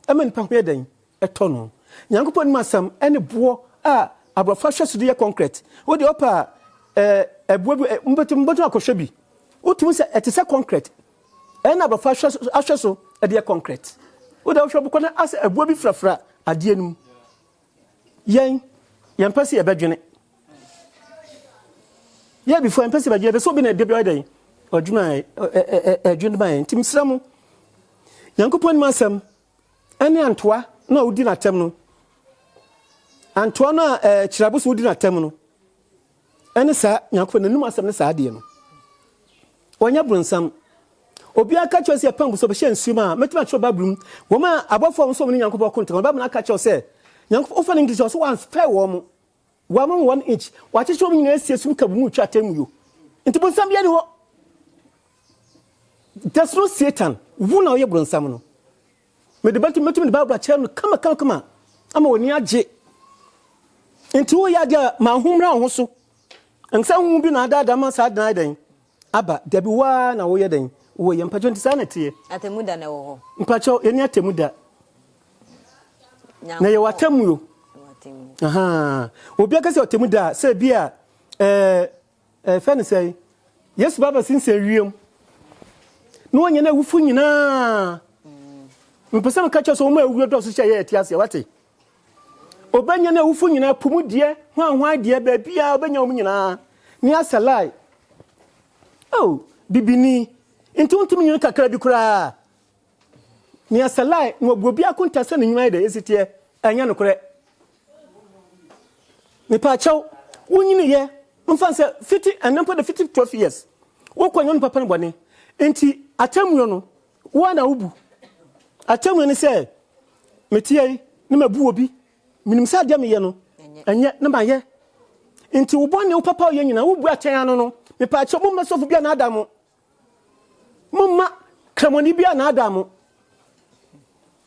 ɛma nipa ho yɛdan ɛtɔ no nyankopɔn nim asɛm ɛne boɔ a abrɔfa hwɛ so de yɛ concrete wo de opa ɛboɔ bi mbetu akɔhwɛ bi wotumi sɛ ɛte sɛ concrete ɛna abrɔfa ahwɛ so ɛde yɛ concrete wo de hwɛ bukɔ na asɛ ɛboɔ bi frafra adeɛ num yɛn pɛsɛ yɛbɛdwene yɛ before pɛsɛ yɛbɛdwene bɛ so bi na de bi ɔdan ɔdwuma ɛdwene ba yɛn tim sramu nyankopɔn nim asɛm ɛne antoa na wodi na tem no antoa na kyirabo so wodi na tem no ɛne saa nyankopɔn nanum asɛm ne saa adeɛ no ɔnya bronsam obi aka kyerɛ sɛ pam so bɛhyɛ nsuom a mɛtuma kyerɛ babrum wɔma abɔfo nso wɔn nyankopɔn konta babrum aka kyerɛ sɛ nyankopɔn ofa ne english so one spare wɔn wɔn 1 inch wakyekyɛ wɔn nyinaa sie sum kabu mu twa tem yo nti bronsam bia ne hɔ there's no Satan wo na ɔyɛ bronsam no me de mɛtuma de babra kyerɛ no kama ama wɔn ni agye nti wo yɛ de ma homra ho so nsa hu bi na ada ma saa dan dan aba dabi wa na wo yɛ dan wo yɛ mpacho nti saa na tie atemuda na wo ho mpacho yɛ ni atemuda na yɛ watam yo aha obi aka sɛ atemuda sɛ bia fɛn sɛ Yesu baba sinse wiem no wɔnyɛ na wufu nyinaa mpɛsɛ no ka kyerɛ sɛ wo ma awuo dɔ so hyɛ yɛ ati ase wate obanya na wufu nyinaa pumu die hwan die ba bia obanya wo nyinaa ni asalai oh bibini nti wontumi nyina kakra bi kura ni asalai no obi akonta sɛ ne nyuma de esitie anya no korɛ ni pa chaw wonyini ye mfa sɛ 50 and number the 12 years wo kwanyo no papa no bɔne nti atamuo no wo na wubu atamuo ne sɛ metie ne mabu obi minim sa dia me ye no enye na ma ye nti wo bɔne wo papa ye nyina wo bu atɛn ano no me pa chaw mo masofo bia na adamo mumma kramoni bia na adamo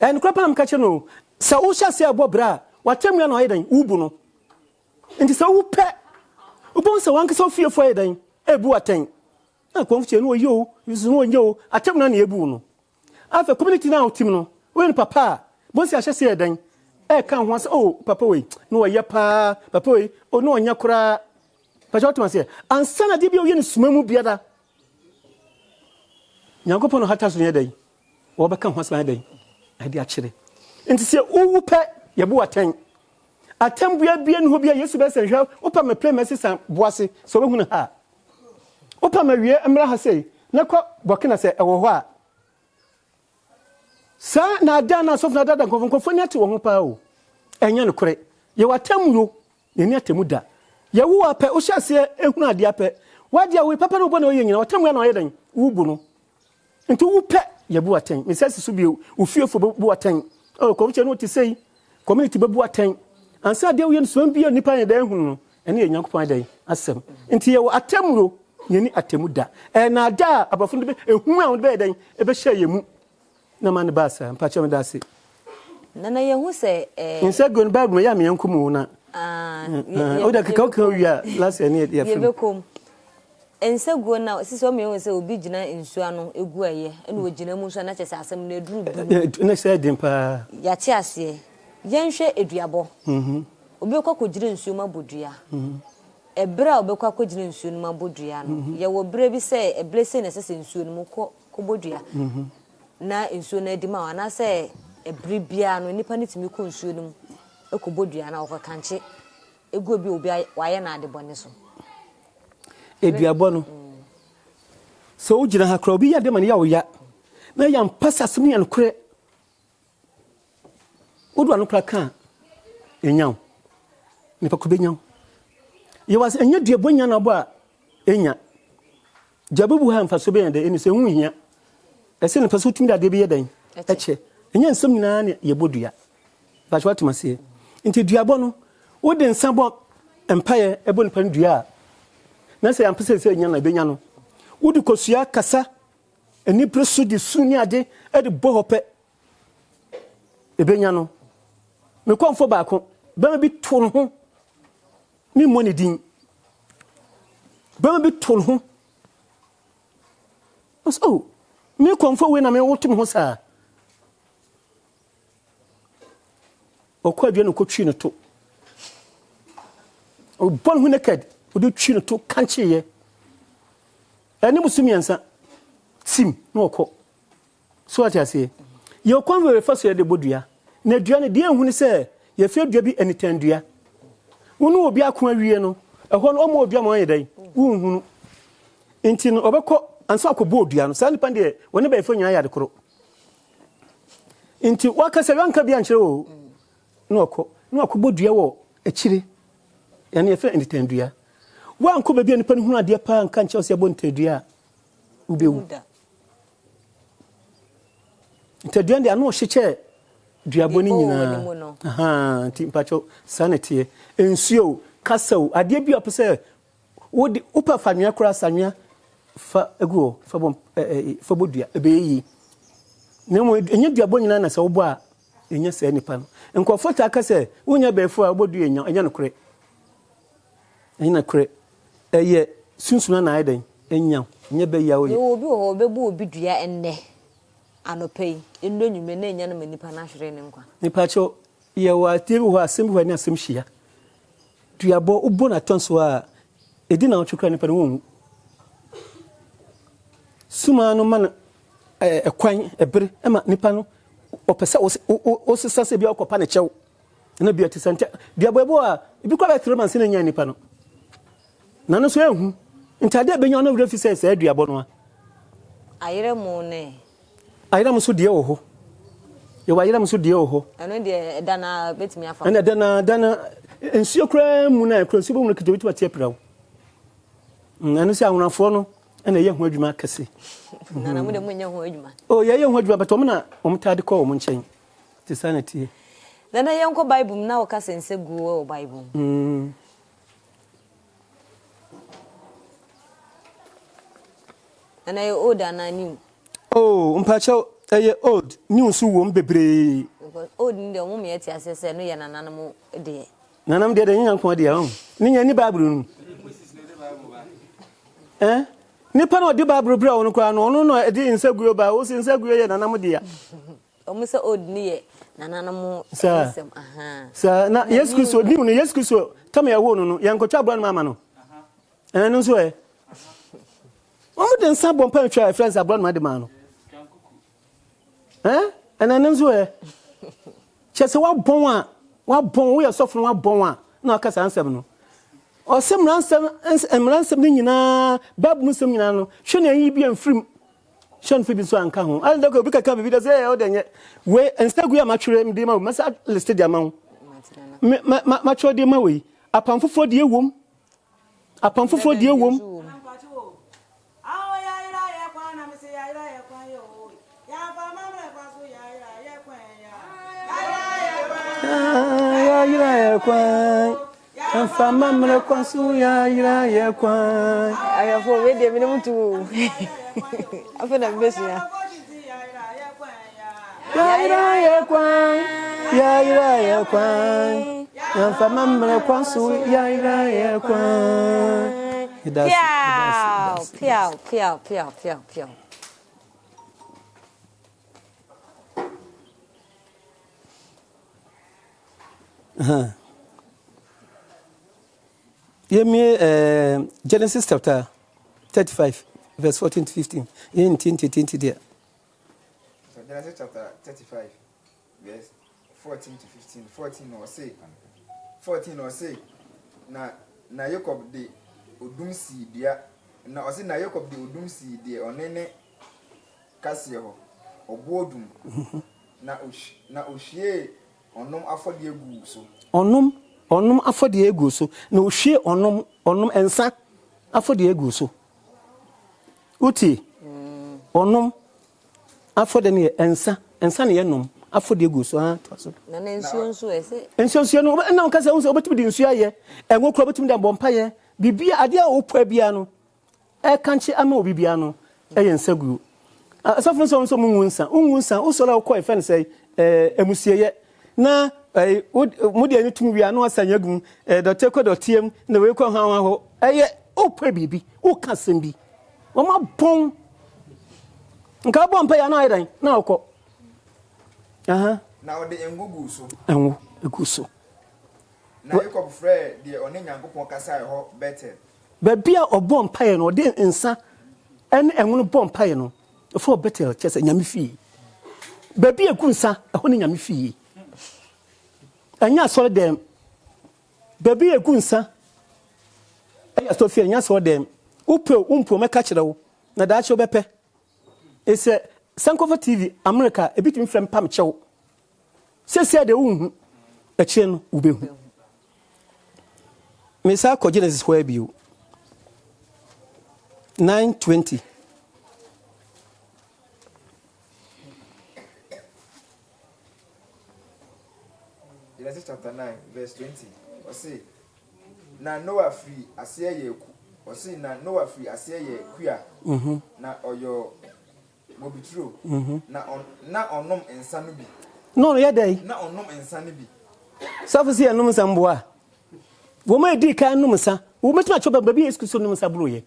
en krapa na mkache no sa wo hya se abo bra watamua na oyedan ubu no nti sa wo pɛ ubon sa wanka so fiefo yedan ebu atɛn na konfuche no yo yusu no nyo atamuna na ebu no afa community na otim no we papa bon si ahye se yedan ka ho ase oh papa we no ye pa papa we o no onya kora pa jotuma se ansa na de bia oye no sumamu biada nyankopɔn hata so yedan wo bɛka ho ase yedan ade akyere nti se owu pɛ ye bu atɛn atambua bia no bia Yesu bɛ sɛ hwɛ opa me play message san boase so we hu ha opa ma wie emra ha sei na kɔ bɔkena sɛ ɛwɔ hɔ a sa na ada na sof na dada nkɔfo ni ate wɔ ho pa o ɛnya no kore ye watamuyo ye ni atemu da ye wo apɛ o hyase ehunu ade apɛ wade a we papa no bɔ na oyɛ nyina watamuya na ɔyɛ dan wo bu no nti wo pɛ ye bu aten me sɛ so bi o fiefo bu aten o ko che no ti sei community bu aten ansa de wo ye no so bi nipa ne dan hunu no ɛne ye nyankopɔn dan asɛm nti ye wo atamuyo ye ni atemu da na da abafo no be ehunu a wo be dan e be hye ye mu na man basa mpacho me dase nana ye hu se inse gon bible ya me yankumu na o da ka wia last year ne ya ye bekom ense gon na sisi o me hu se obi gina nsu ano egu aye ene o gina mu nsu na kyese asem na eduru bu na se dem pa ya ti ase yenhwe eduabo obi kokko gire nsu ma bodua ebra obi kokko gire nsu ma bodua no ye wo bre bi se eble se na sese nsu no ko bodua na nsuo na edima wana se ebri bia no nipa nitimi ko nsuo no ekobodua na okwa kanche egu obi waye na ade bone so eduabo no so ujira ha kra obi ya de man ya oya na ya mpasa asem ya no kre odu anu kra kan enyaw nipa ko benyaw ye was enya duabo nya na bo a enya jababu ha mfa so be ya de eni se hu hia ese ne paso tumi da de be yedan eche enya nsem nyina ne ye bodua ba chwa tumase nti duabo no wo de nsabo empaye ebo ne pan dua na se yampese se enya na benya no wo de kosua kasa eni preso de suni ade e de bo hope e benya no me konfo ba ko ba bi to no ho ni mo ne din ba bi to no ho oh me konfo we na me wotum ho saa okwa dua no kotwi no to o bon hu naked o do twi no to kanche ye ani musumiansa sim no okọ so what you say you come we first ye de bodua na dua ne de ehunu se ye fe dua bi anitan dua wonu obi akon awie no ehọ no omo odua mo yedan wunhunu enti no obekọ ansa akọbọ odua no sa nipa de woni ba efo nya ya de koro enti wakasa wanka bi ankyere o no akọbọ dua wo akire ya ne efe anitan dua wanko ba bi nipa no hunu ade pa nka nkyere se bo ntadua ubewu ntadua de ano hyeche duabo ni nyina aha ti mpacho sanity ensuo kasau ade bi opese wodi upa fanua kura sanua fa eguo fa bom fa bodua ebeyi nemo enye duabo nyina na se wo bo a enye se nipa no nkofo ta kase wonya befu a bodua enye no kure enye na kure eye sunsuna na aiden enya nye be ya oye obi ho bebu obi dua enne anopei endo nyume na enya no nipa na hwere ne nkwa nipa cho ye wa tie ho asem ho ni asem hia duabo ubo na tonso a edi na otwekra nipa no won suma no man ekwan ebere ema nipa no opese osisa se bia okopa ne chew na bia tisante duabo ebo a ebi kwa be 3 months na nya nipa no na no so ehu ntade benya no wura fi se duabo no a ayere mu ne ayira muso die wo ho ye wa ayira muso die wo ho eno de dana betimi afa ena dana ensuo kra mu na kra nsuo mu kete betimi atie prawo eno se ahunafo no ena ye ho adwuma kase nana mu de mu nya ho adwuma oh ye ho adwuma beto na omtade ko mo nchen ti sanity dana ye nko bible na wo kase nsegu wo bible ana ye old ana new oh mpacho eye old new so wo mbebre old ndi omo me yeti asese no ye nananam de nanam de nya nko de ya ni nya ni bible nu ni pa no de bible bra wonu kwa no no de nsaguo ba wo nsaguo ye nanam de ya omo se old ni ye nananam sem aha sa na yes Kristo ni no yes Kristo tam ya wo no ya nkotwa bra no mama no no so omo de nsa bom pa twa friends abroad ma de ma no and so chese wa bon we asofo wa bon na akasa ansem no o sem ransem ni nyina bab musem nyina no hwe na yi bi amfrim hwe nfe bi so anka ho al da ko bi kaka bi da say o denye we instagram ma twere mi de ma masa list de ma ma twere de ma we apamfofo de ewom ya ira ye kwan anfa mamre kwansu ya ira ye kwan ayafo we de mi mutu afena besu ya ira ye kwan anfa mamre kwansu ya ira ye kwan piao Genesis chapter 35 verse 14 to 15 in 20 there. So Genesis chapter 35 verse 14 to 15 14 or say na Jacob de odum si dia na o say na Jacob de odum si dia onene kase ho obodum na ohie onom afode egu so onom afode egu so na ohwie onom ensa afode egu so uti onom afode ne ensa ne yenom afode egu so ha to so na nsuo ese nsuo no na on kasa unso obetimi di nsuo aye enwo kro obetimi da bompa ye bibia ade a opua bia no kanche ama obibia no eye nsagu asafo so munwunsa usora ukọ efen say emusieye na mudi ani tumi wi anu asanya gum dote ko dotiem na we ko han ho eye opua bibi ukasem bi o ma bon nka bo mpa ya na ayi dan na okọ na ode engugu so enwo egu so na Jacob frɛ de one Nyankopɔn kasa ho better ba bia obo mpa ya no ode nsa en enwo bo mpa ya no for better chese nyame fi ba bia egu nsa ho ne nyame fi anya so dem ba bia egu nsa aya so fi anya so dem umpo meka kire wo na da acho bepe ese Sankofa TV America ebitimi frem pam chew sese de unhu akire no ubehu me sa ko Genesis where be you 9:20 Genesis chapter 9 verse 20 o say na Noah free ase ye ku o say na Noah free ase ye kua na oyo mobitro na onom ensa no bi no ye dey na onom ensa no bi safusi enum samboa wo ma di kan num sa wo metima choba baby Yesu Kristo num sa bro ye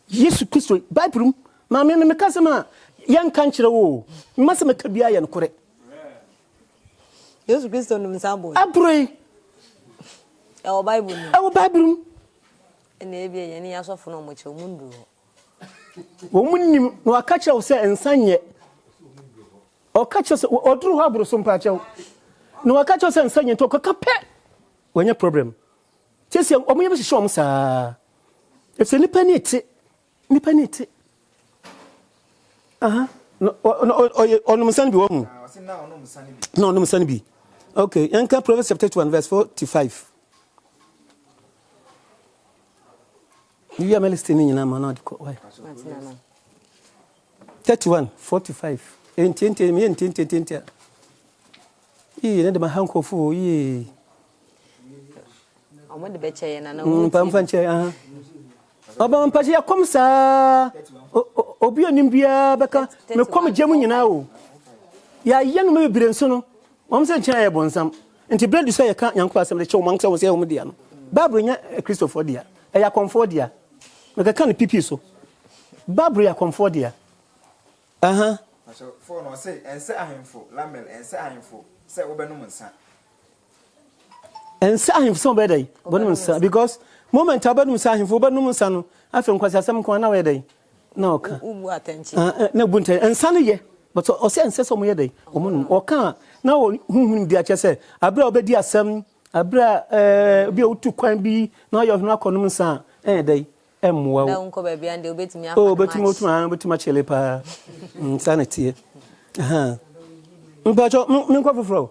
Yesu Kristo Bible ma me kasema yan kan kire wo masema ka bia ye no kore Yesu Kristo num sa bo abroi e o Bible ni e wo Bible na e bia ye ni asofo no mo che mundu wo munnim no aka kire wo se ensanye o ka kire o duru ho abro so mpa kire no aka kire se ensanye to ka pe wanya problem tese o mo ye be hihye sa if se nipa ni eti no onum san bi wo mu o say na onom ensa no bi no onum san bi okay yanka Proverbs chapter 1 verse 45 you are listening in na na why 31:45 enti ne de ma hankofo omo de be che na na pam che oba mpaje yakom sa obi onim bia beka me kom gem nyina o ya yenu me bire nso no won se nkyira ye bonsam nti bread so ye ka yanko asem de che o manka wo se wo dia no Bible nya Christopher dia e ya comfort dia me ka kan pipi so Bible ya comfort dia so for no say ense ahemfo lamel ense ahemfo say obenum nsa ense ahemfo so be dai bonum nsa because moment abanum sa ahemfo obenum nsa no afi nkwasi asem ko na we dai na oka ubu atanchi na bunte ensa no ye but o say ense so mo ye dai omunum oka na huhun dia chese abra obedi asem abra bi otu kwan bi na yo hunu akonum nsa dai emwa da unko ba bia nde obetimi betimi chele pa sanity mpacho me kwa foforo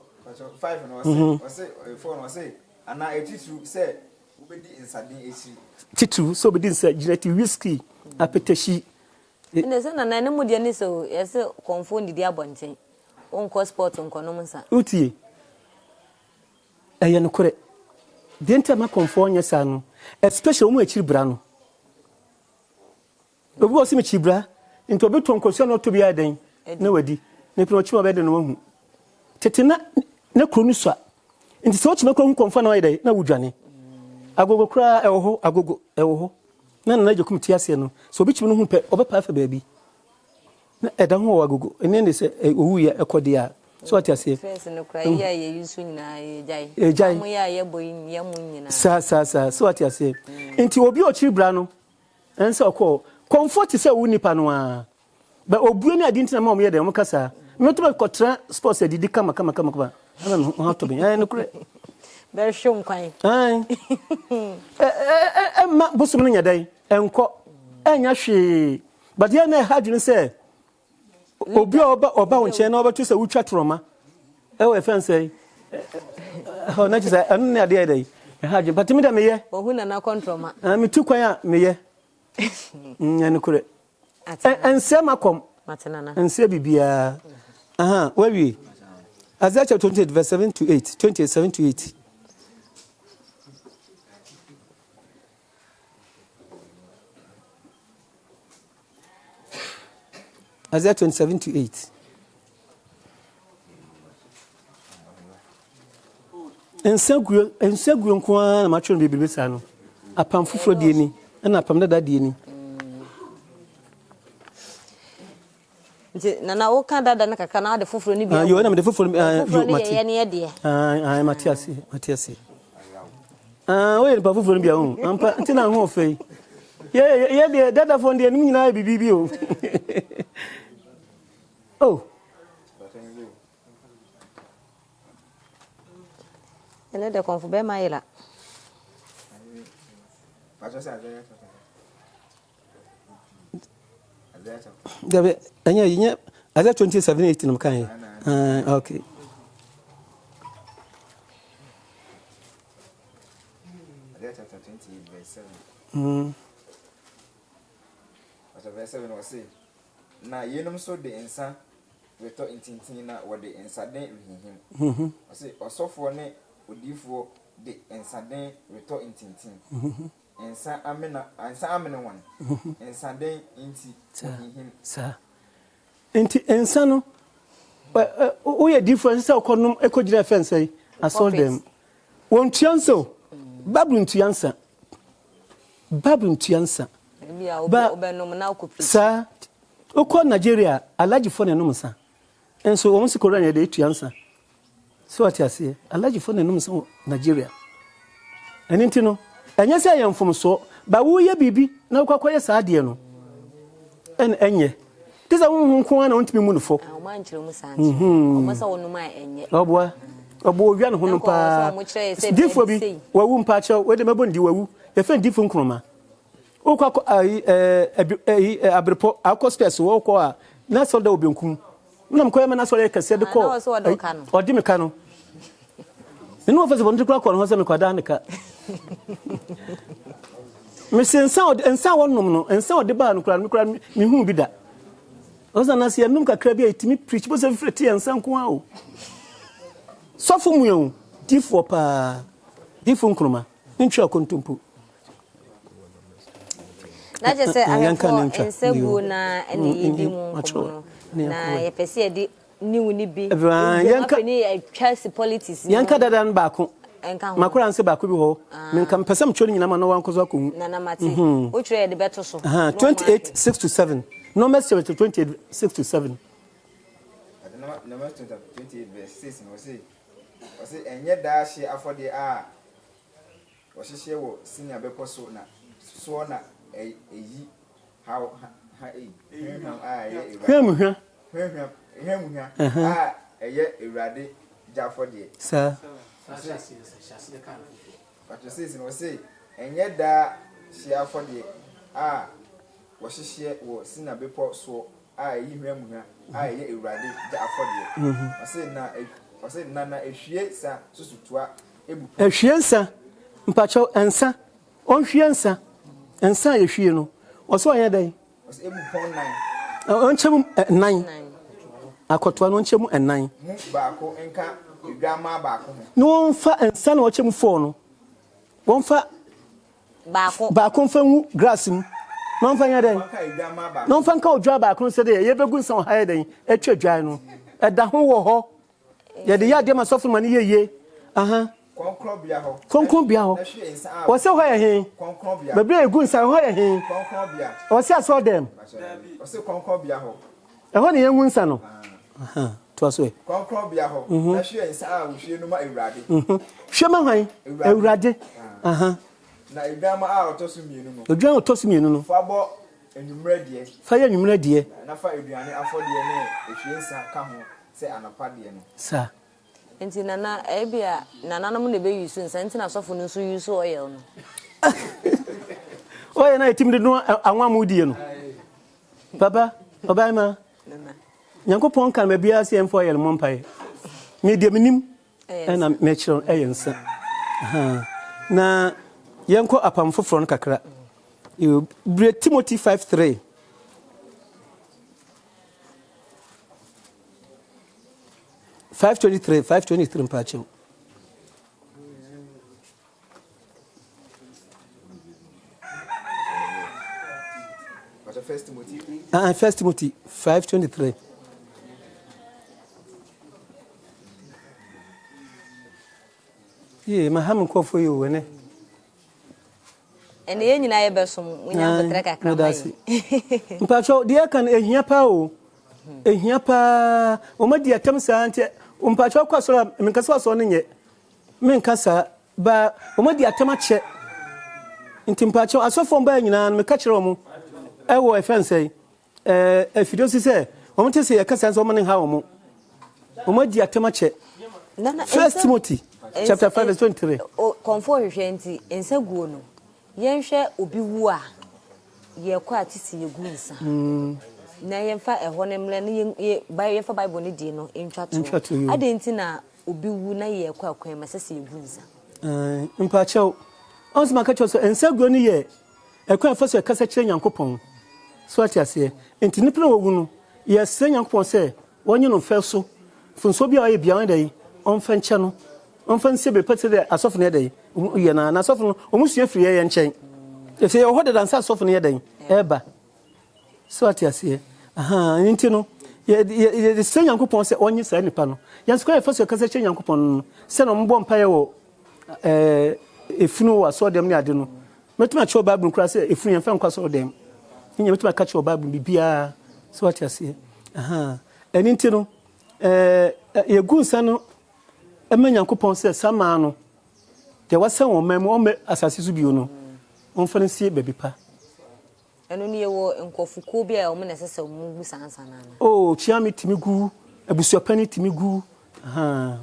5 no say 4 no say ana etitu say obedi insade echi titu so obedi insade ginati whiskey apetashi ene se na ne mu de ne so yese confound di abonten onko sport onko no nsa utie no kore denta ma confound nyesa no especially omu achiri bra no obi o simi chibra into obi tonkoso no to bia den na wadi ne pino chima be de no hu tete na kronu so nti so chima kronu konfa na wayde na wudwane agogo kra ewo ho na jekum ti ase no so obi chimi no hu pe obepa fa baabi na eda ho agogo ene ne se owu ya ekode a so ati ase first no kra ya ye yusu nyina ejai amu ya ye boyin ye mu nyina sa so ati ase nti obi o chibra no ense okọ comfort say wo nipa no a ba obuo ni adi ntina ma mo ye dem kasa me to ko tra sports edi kama ana no to be no kure very shum kwan ma bosum no nya dai enko enya hwe but ye na ha dwene say obi oba wonche na obetu say wutwa troma we fen say ho na ji say anu na ade dai ha dwene but me da me ye ohuna na controma me tu kwan a me ye no kure ense makom matenana ense bibia where we Isaiah chapter 28 verse 7 to 8 27 to 8 Isaiah 27 to 8 ense guo nko na matwe no bibiri sa no apam fufuro die ni na apam dada die ni Nana wo kan dada na kaka na de foforo ni bia yo na me de foforo yo mati ye ne de Matiasi we de foforo ni bia ho ampa ntina ho ofei ye de dada fo de nim nyina bibi o oh ele de konfu be maila Gabe anya yinya aza 2017 no kan okay chapter 28 verse 7 verse 7 was say na yenum so de ensa weto intintin na wo de ensaden rihihim say osofo ne odifo de ensaden weto intintin ensa amena wan ensaden inti rihihim sa inti ensa no o ye difference say okonum ekojira fence aí I saw them won tianso babun tiansa ba obenom na okopri sa okọ Nigeria alaji fo ne nom sa enso won se koran ye de tiansa so what you say alaji fo ne nom sa Nigeria eninti no enye se yemfom so ba wo ye bibi na kwakoye sa ade no enye tisa won ko na ontimi mu no fo o man kire mu sa nche o masa wonu ma enye obo owia no ho no pa difo bi wawu mpa che we de mebo ndi wawu ye fe difo nkroma o kwa abrepo akọ space wo ko a na so da obenkum na mko yema na so le kase de ko odi me ka no inu ofese bo ndikura ko no se me kwada ne ka me sensa wonnom no ensa odi ba no kura me hu bi da oza na se num kakra bi itimi preach bo se freti ensa nko a o sofo mu yon difo pa difo nkroma ntwa kontumpu na je se ahefo ensagu na ene yidi mu na ye pese edi niwu ni bi yanka ni Chelsea politics yanka dada n baako makura nse baako bi ho menka mpesam choni nyina ma no wankozo akon na mate o tire de beto so 28:6-7 no message 28:6-7 number 28 verse 6 no say enye daahye afode a wo hyehye wo sinia bepo so na so na eyi how hwemhwa eye ewrade jafode sa but you say no say enye daahye afode a wo hyehye wo sinia bepo so a eyi hwemhwa eye ewrade jafode say na ehwie sa susutua ebu ehwie sa mpacho ensa onhwie ensa ehwie no oso anya dai ebu pon 9 onchemu 9 akotwa no onchemu 9 mu baako enka edwama baako no wonfa ensa na ochemu 4 no wonfa baako fa hu grass mu no wonfa anya dai no wonfa nka odwa baako no se de ye begu nsa ha dai etwa dwan no eda ho wo ho ye de ya de ma sofo mani ye konkron bia ho o se ho ye hin bebre egu nsa ho ye hin o se aso dem o se konkron bia ho e ho ne yengu nsa no to aso e konkron bia ho na hwe nsa a wo hwe no ma ewrade hwe ma hwan ewrade na edwama a otosu mienu no odwan otosu mienu no fa bo enwumra die fa ye enwumra die na fa eduane afode ne ehwe nsa ka ho se anapa die no sa enti nana ebia nana nam ne be yusu nsa enti na sofo no so yusu oil no oil na etim de no anwa mudie no baba obai ma nana Yankopon kan bia se emfo oil mo mpae me de minim na me chiro eyensa na yanko apam foforo no kakra Timothy 5:3 5:23 mpacho First Timothy 5:23 maham ko fo yo wene ene ye nyina ye besom munya betre kakra mai mpacho de kan ehia pa o ehia pa o ma di atam sa ante o mpa cho kwa so me nkasa so no nye me nkasa ba o ma di atam ache nti mpa cho asofo mba nyina me ka kire o mu wo efense efidosi se o mo tese yakasa so mo ne ha o mu o ma di atam ache First Timothy chapter 5 verse 23 comfort hwenti ensaguo no yenhwe obi wu a ye kwa atisi yegu nsa na yemfa ehone mle ne yemfa bible ne di no entwato adenti na obi wu na ye kwa kwan masese yegu nsa mpa chew onse maka chew so ensaguo ne ye ekwan fa so kasa kire Nyankopon so atiase enti nipa wo wu no ye se Nyankopon se wonye no fa so funso bia ye bia dai onfa nche no onfa nse be pete de asofo ne dai ye na asofo no omusua firi ye nchen efe ye ho de dansa asofo ne dai eba so atiase nti no ye se Nyankopon se onye sa nipa no ye nso ye fa so kasa kire Nyankopon se no mbo mpa ye wo efunu wa so dem ne ade no metuma che Bible kura se efunu ye fa nkwa so dem nye metuma ka che Bible bibia so atiase nti no ye gunsa no ema Nyankopon se sama no de wasa won mamu o me asase su bio no on fa nsie baby pa eno ne wo nkofuko bia o me nesese mu gu sansana na oh chiami timigu abusuapani timigu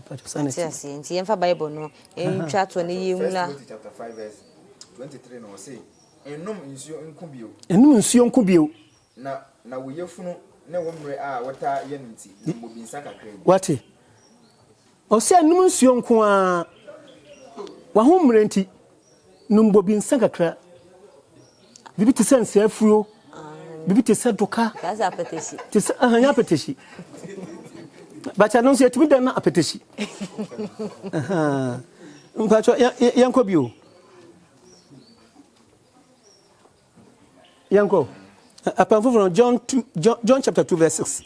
pato sana ti nti yemfa bible no entwa to ne yemula chapter 5 verse 23 no say enum nsuo nku bio na wo yefunu ne wo mre a wota ye nti mo binsa kakra wate o se enum nsuo nku a wa ho mre nti numbo binsa kakra bibi te sense afuo bibi te se doka kaza apeteshi te se ahanya apeteshi bacha no se tumi dan na apeteshi mpacho yanko bio yanko upon from John chapter 2 verse 6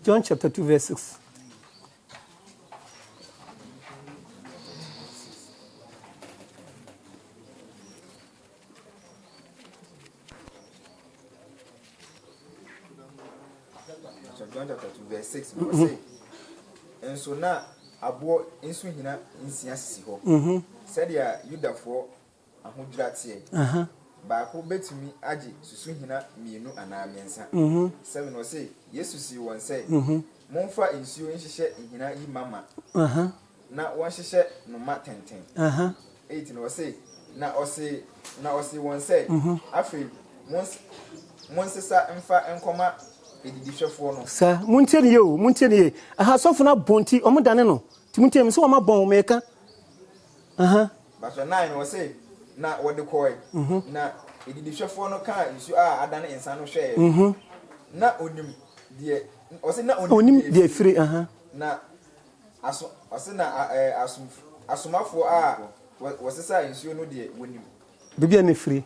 John chapter 2 verse 6 John chapter 2 verse 6 we say and so na abo ensu hina nsia sisi ho said ya yudafo ahodwira tie ba ko betumi age susu hina mienu ana miensa 7 we say yesu si won say monfa ensuo nhihye hina yi mama na won hihye no ma tenten 8 we say na osi won say afi monsesa mfa enkoma edidihwefo no sa muntie ne aha sofo na bonti omudane no timuntie me so ma bon meka but 9 we say na wode koy na edidihwefo no ka nsu a adane ensa no hwe na onim de o se na onim de firi na aso o se na asomafo a wosesa nsu no de wonim bibia ne firi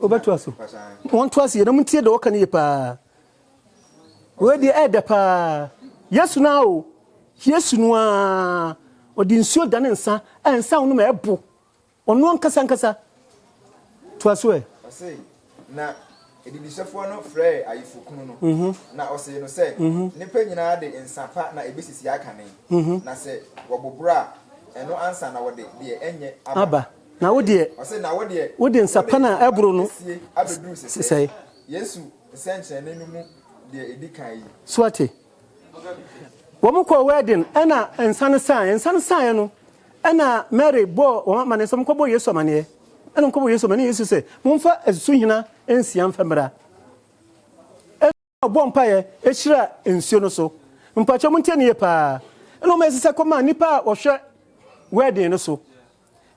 obeto aso won to aso ye na muntie de woka ne ye pa we de eda pa yesu na o yesu no a odi nsuo dane nsa ensa wono ma ebo ono nkasa to aso e say na edidisefo no frɛ ayifokunu no na ɔse no sɛ nipa nyina de nsapa na ebesisi aka ne na sɛ wɔbobra ɛno ansa na wɔde de enye aba na wo de ɔse na wo de nsapa na ebro no abedu sɛ yesu sɛnkyɛ ne no mu de edikan yi swate wo mo ko wedding ana nsane san no ana Mary bo wo ma ne so mo ko bo Yesu amane ana ko bo Yesu amane Yesu se momfa asusu hina ensia mfamra bo mpaye ehira ensuo no so mpacho mo ntie ne pa ana o ma esese koma nipa wo hwe wedding no so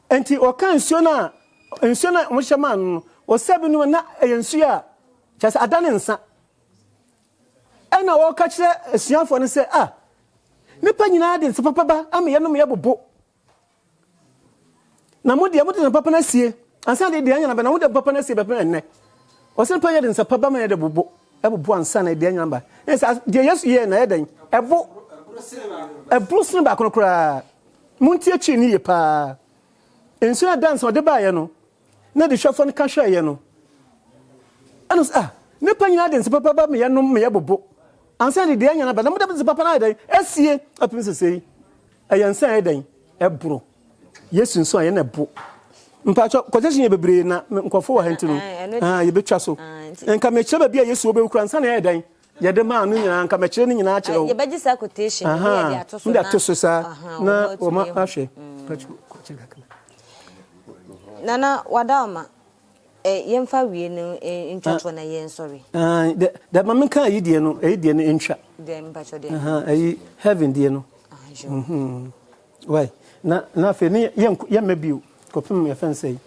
enti o kan ensuo na mo hyema no o sebi no na ensuo a kyase adane nsa ana wo ka kire asuafo no se nipa nyina de nsa papa ba ame ye no me bobo na mo de papa na sie ansa de anya na ba na mo de papa na sie be enne o se pa ye de nsa papa ma ye de bobo bobo ansa na de anya ba de Yesu ye na ye den ebro sene ba kono kura muntie chi ni ye pa enso ya dance o de ba ye no na de hwefo no ka hwe ye no anos ne pa nyina de nse papa ba me ye no me ye bobo ansa de de anya na ba na mo de nse papa na de esie apim sesei ayansa ye den ebro yesu nso aye na bo mpacho quotation ye bebre na nkofo wa hanti no ye betwa so enka me chebe bia yesu obekura nsa na ye den ye de ma anu nyina nka me chire ni nyina akire ye beji sa quotation ye de atoso na atoso sa na o ma ahwe nana wadaoma yemfa wie no ntwato na ye sorry da ma menka yi die no ntwa de mpacho de ayi heaven die no why na fe ni ye mabio kopim ye fan say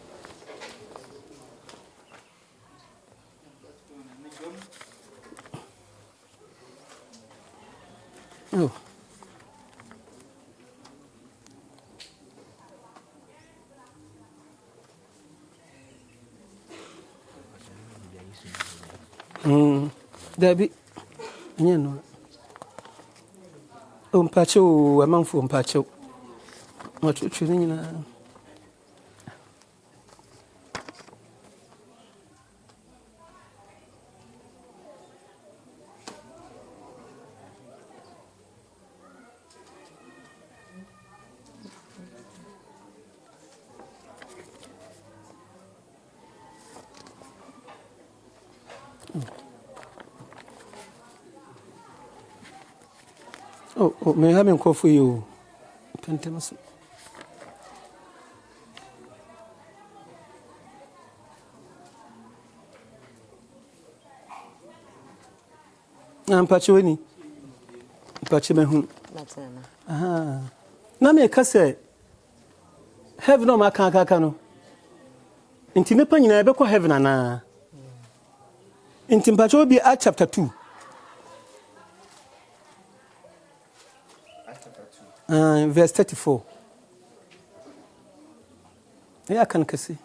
Debbie, you know. Pacho, a month from Pacho. What you chilling? Oh, may I have a call for you? Pentamus. I'm Pachuini. Pachimehun. Na me ka say heaven no maka no. Nti me pa nyina e be ko heaven ana. Nti Pacho bi Acts chapter 2. Verse 34. Yeah, can see.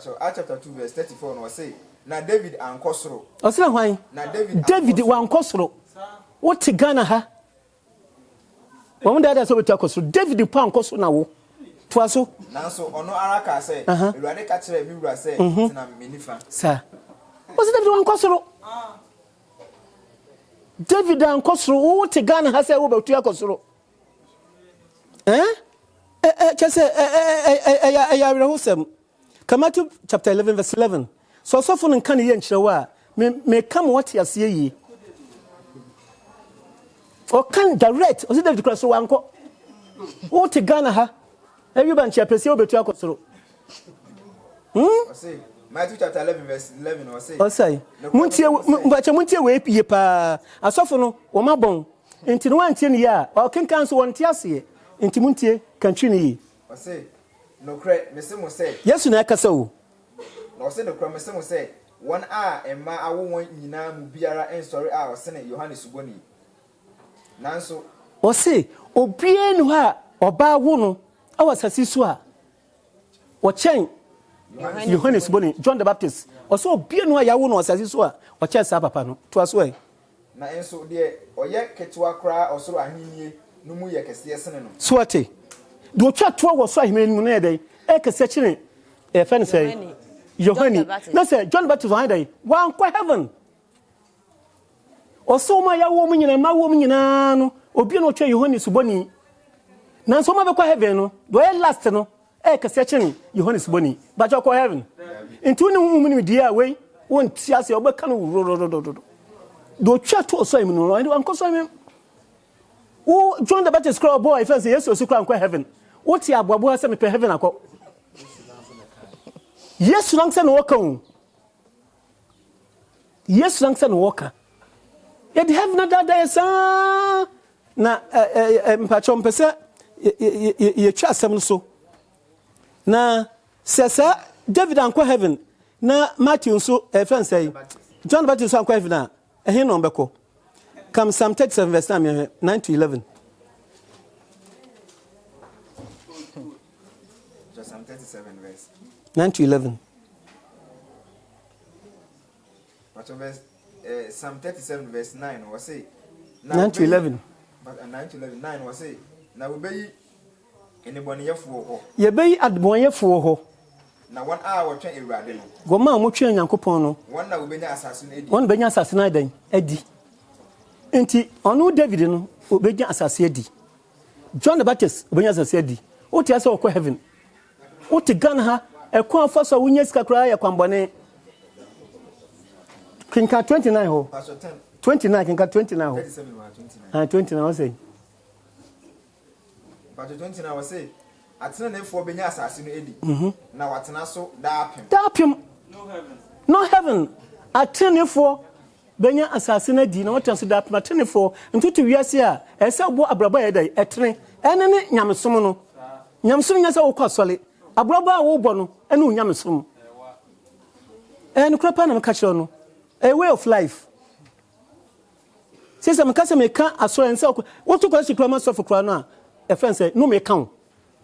So Acts chapter 2 verse 34 no say na David ankosoro. O say hwan? Na David wa ankosoro. What Ghana ha? Wo ndada so betu akosoro. David pa ankosoro na wo. To so. Nanso ono ara ka say Ewurade ka kire mi wura say tina menifa. Sir. O say David wa ankosoro. David ankosoro wo te Ghana ha say wo betu akosoro. Matthew chapter 11 verse 11. So for no kan ye nkyerɛwa me come what you see ye. O kan direct o say David cross so wanko. O te Ghana ha. Everybody chapese obetu akosoro. O say Matthew chapter 11 verse 11 o say. O say muntie we pie pa. Asofo no wo mabon. Enti no antie ne ya. O kenkan so wonte ase. Enti muntie kantwi yi. O say no kre me se mo say. Yesu na akasa o. No say no kre me se mo say one emma awo won nyina mu biara en sorry o se ne Yohane Suboni. Nanso o say obie nu ha oba wo no awasasi so a o chen Yohane Suboni John the Baptist. O say obie nu ha ya wo no asasi so a o chen sa papa no. To aso e. Na enso de oye ketwa kra osoro ahenie no mu ye kese sene no. Swate. Do twa to wo so ahime mu na dey. E kese chire e fa ne say Yohane. Na say John the Baptist wan dey. Wan kwa heaven. O so ma ya wo mu nyina ma wo mu nyina no. Obi no twa Yohane Suboni. Na so ma be kwa heaven no. Do e last no. E kese chire Yohane Suboni. Ba kwa heaven. Nti ni mu ni dia we won ti ase obeka no ro. Do twa to so ahime no. Wan ko so ahime. Oh, John the Baptist cry boy if say yes osi cry nkwa heaven. What ya aboabo ha say me pe heaven akọ. Yes lang say no waka o. Yes lang say no waka. E de heaven na da esa na mpacho mpese ye twa asem so. Na sesa David ankwa heaven na Matthew so friend say John the Baptist ankwa heaven na ehe no mbeko. Come Psalm 37 verse 9 to 11. Just Psalm 37 verse 9 to 11. But verse Psalm 37 verse 9 was say 9 to 11. But 9 to 11 9 was say na we be eneboneyefo ho ye be adbonyefo ho na one hour twa ewrade no goma mo twa nyankopon no one na obenya asase no edi won benya asase na dan adi enti onu David no obenya asase adi John the Baptist obenya asase adi o ti ase okọ heaven o ti gan ha ekọ afaso wunya sika kra ya kwambone kinka 29 ho pastor 10 29 kinka 29 ho 37 29 o say pastor 29 o say atena na efo benya asase no edi na watena so dapim no heaven atenefo benya asase na di na watena so dapim atenefo ntutu wiase a ese bo abraba ya dai etene ene ne nyamesom no nyamesom nya se wo kwasole abraba a wo bo no ene nyamesom ene krapa na meka kire no a way of life sese meka se meka asore nse wo to kwasi krama so for no a e friend say no me kan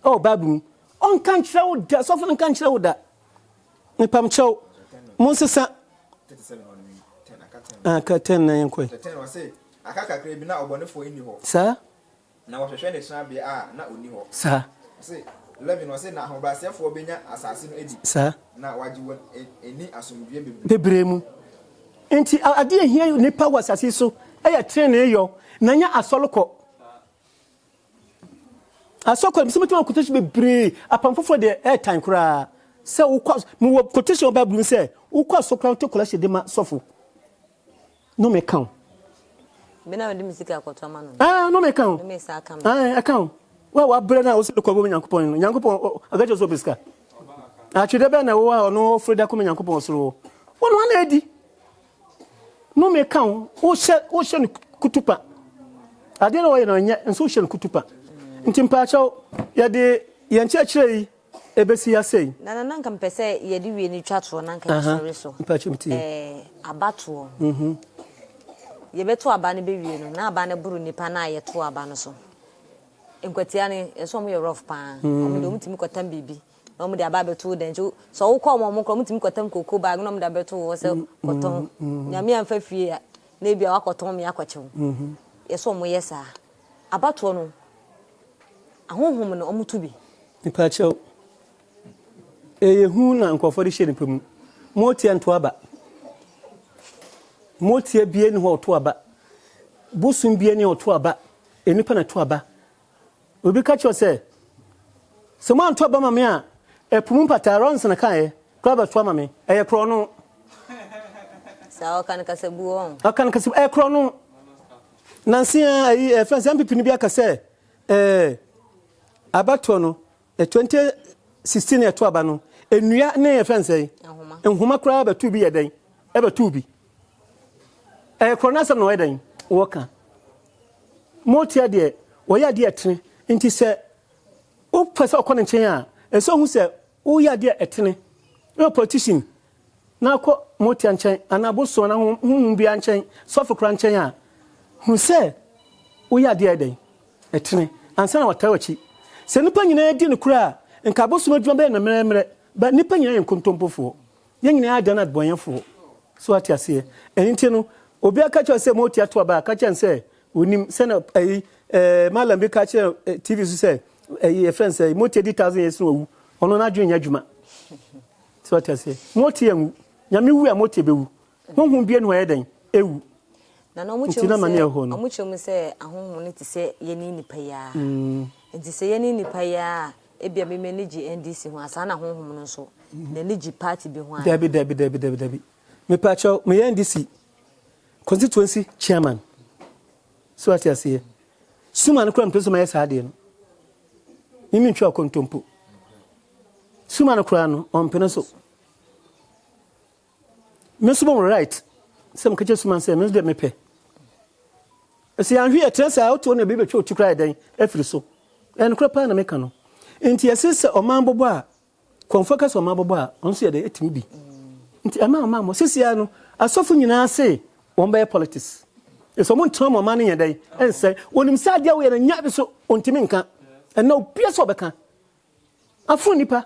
oh babu on kan kire wo da so for kan kire wo da ni pam chew Monsesa 37 on 10 aka 10 na yankoi 10 o say akaka kra bi na obonefo eni ho sa na wohwehwe ne tena bi a na oni ho sa say 11 o say na ahobasefo benya asase no edi sa na waji won eni asomdue bebre mu enti ade ehia nipa wasase so eya trene yo na nya asoloko asoko msimuti wa kuteshi bebre apamfofo de airtime kura se ukwa mu quotation Bible say ukwa sokra to kola shede ma sofo no me kan me na de misika akoto ama no no me kan me sa aka akan wa bre na o se ko bo nyankopon no nyankopon agaje so beska a twede be na wo no freda ko nyankopon soro wono na edi no me kan o she kutupa ade na wo ye no nya nso she kutupa nti mpacho ya de yenche akire ebesi ya sei na nanka mpese ye di wie ni twato nanka sori so mpacho mti abato ye beto aba ne be wie no na aba ne buru nipa na ye to aba no so enkwatia ne eso mo ye rough pa omo de omtimi kwatam bibi na omo de aba beto de njo so wo kwa omo kro omtimi kwatam koko bag na omo de beto wo se koton nyame amfa fie na bia wakoton me akwachew ye so mo yesa abato no ahonhom no omo tubi mpacho ehu na nkofo de hye pem motie nto aba motie bie ni ho to aba busum bie ni ho to aba enipa na to aba obi ka cho se mo anto aba mame a epum pata rons na kan klaba to mame eye kro no sa o kan ka sebu on akan ka sebu kro no nansia ayi friends am pipi ni bia ka se abato no 2016 eto aba no enua na ye friends ayi enhuma kra ba tu bi yeden e ba tu bi kronasam no yeden wo ka motia de wo ya de etene nti se o pese okọ nchen a eso hu se o ya de etene no politician na akọ motia nchen anaboso na hu bia nchen sofo kra nchen a hu se o ya de eden etene ansa na watawachi se nipa nyina di ne kura nka boso adwuma be na meremere ba nipa nyina yen kontompofo yen nyina ada na adbonyefo so atiase enti no obi aka che se motia to aba aka che se onim se na malam bi ka che TV so se friends say motia di 1000 years no wu ono na adwen adwuma so atiase motia wu nyame wu a motia bewu honhom bie no yeden ewu na no mucho se ahonhom ne ti se yeni nipa ya enti se yeni nipa ya ebia me manage NDC ho asa na honhom no so na niji party bi ho a dabi me pacho me NDC constituency chairman so atiase suman kura mpeso ma yesa ade no mimi ntwa kontompo suman kura no on peneso me so bon right sem kache suman se me de mepe esi anhwe etresa auto na bebe twa otukra den afiri so en kura pa na meka no enti yesese omambobo a konfocus omambobo a onso ye de etimi bi enti ama mo sesia no asofu nyina se womba politics eso mo ntram mo mane yedai ense wonim sadia we na nya bi so ontimi nka ena obia so beka afro nipa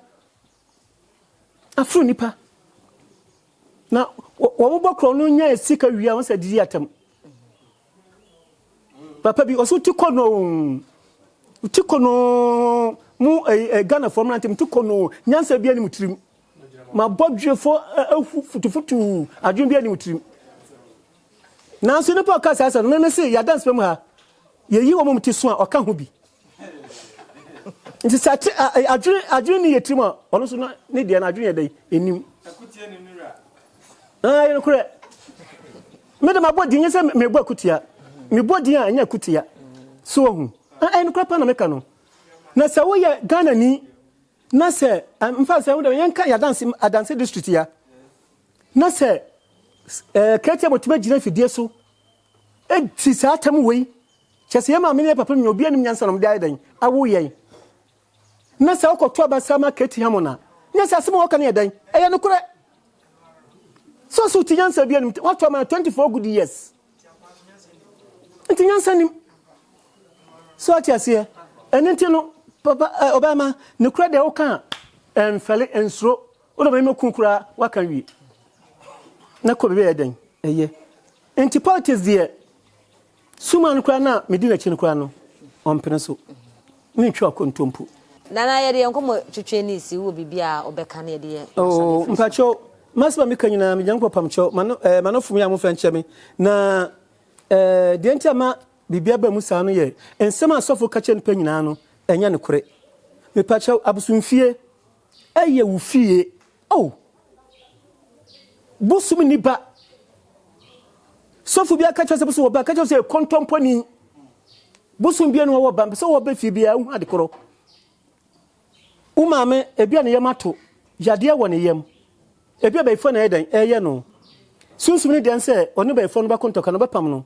na wo mo bokro no nya esika wia won sa didi atam papa bi oso tiko no mu Ghana for mrantem to kono nyansa bia ni mutirim ma bodwefo futufutu adwun bia ni mutirim na so ne pa ka sasa no ne se ya dance pem ha ye yi wo mum ti so a oka ho bi nti sa adwun ni yetirim a ono so ne dia na adwun ye dai enim akutia ni nura ye no kure me de ma bodi nyese me bo akutia me bodi a nya akutia so hu no kure pa na me ka no na se wo ye Ghana ni na se mfa se wo de yen ka ya dance district ya na se kretia motima gina fidie so ti sa tam wei chese ye ma me ne papa mi obi anim nyansa no de adan awo yen na se wo koto abasama kreti hamona nya se asema wo ka ne adan eye no kure so ti nyansa bi anim what to 24 good years ti nyansa nim so ati ase enti no papa Obama ne kura de wo kan enfele ensuro wo do me kunkura waka wi na ko bebe eden eye enti politics de suman kura na medina chin kura no ompene so ni ntwa kontompo nana ye de enkomo twetwe ni si wo bibia obeka na ye de mpacho masba mi kanyina mi janko pamcho manofum ya mo fancheme na de enti ama bibia ba musa no ye ensem asofo kache npa nyina no enya ne kure me pacho abusumfie eye wo fie busum ni ba sofu bia kache se busu wo ba kache se kontomponi busum bia no wo ba se wo ba fie bia hu ade koro umame ebia ne yemato yade wo ne yem ebia ba ifo na eden eye no sunsum ni den se oni ba ifo no ba kontoka no ba pam no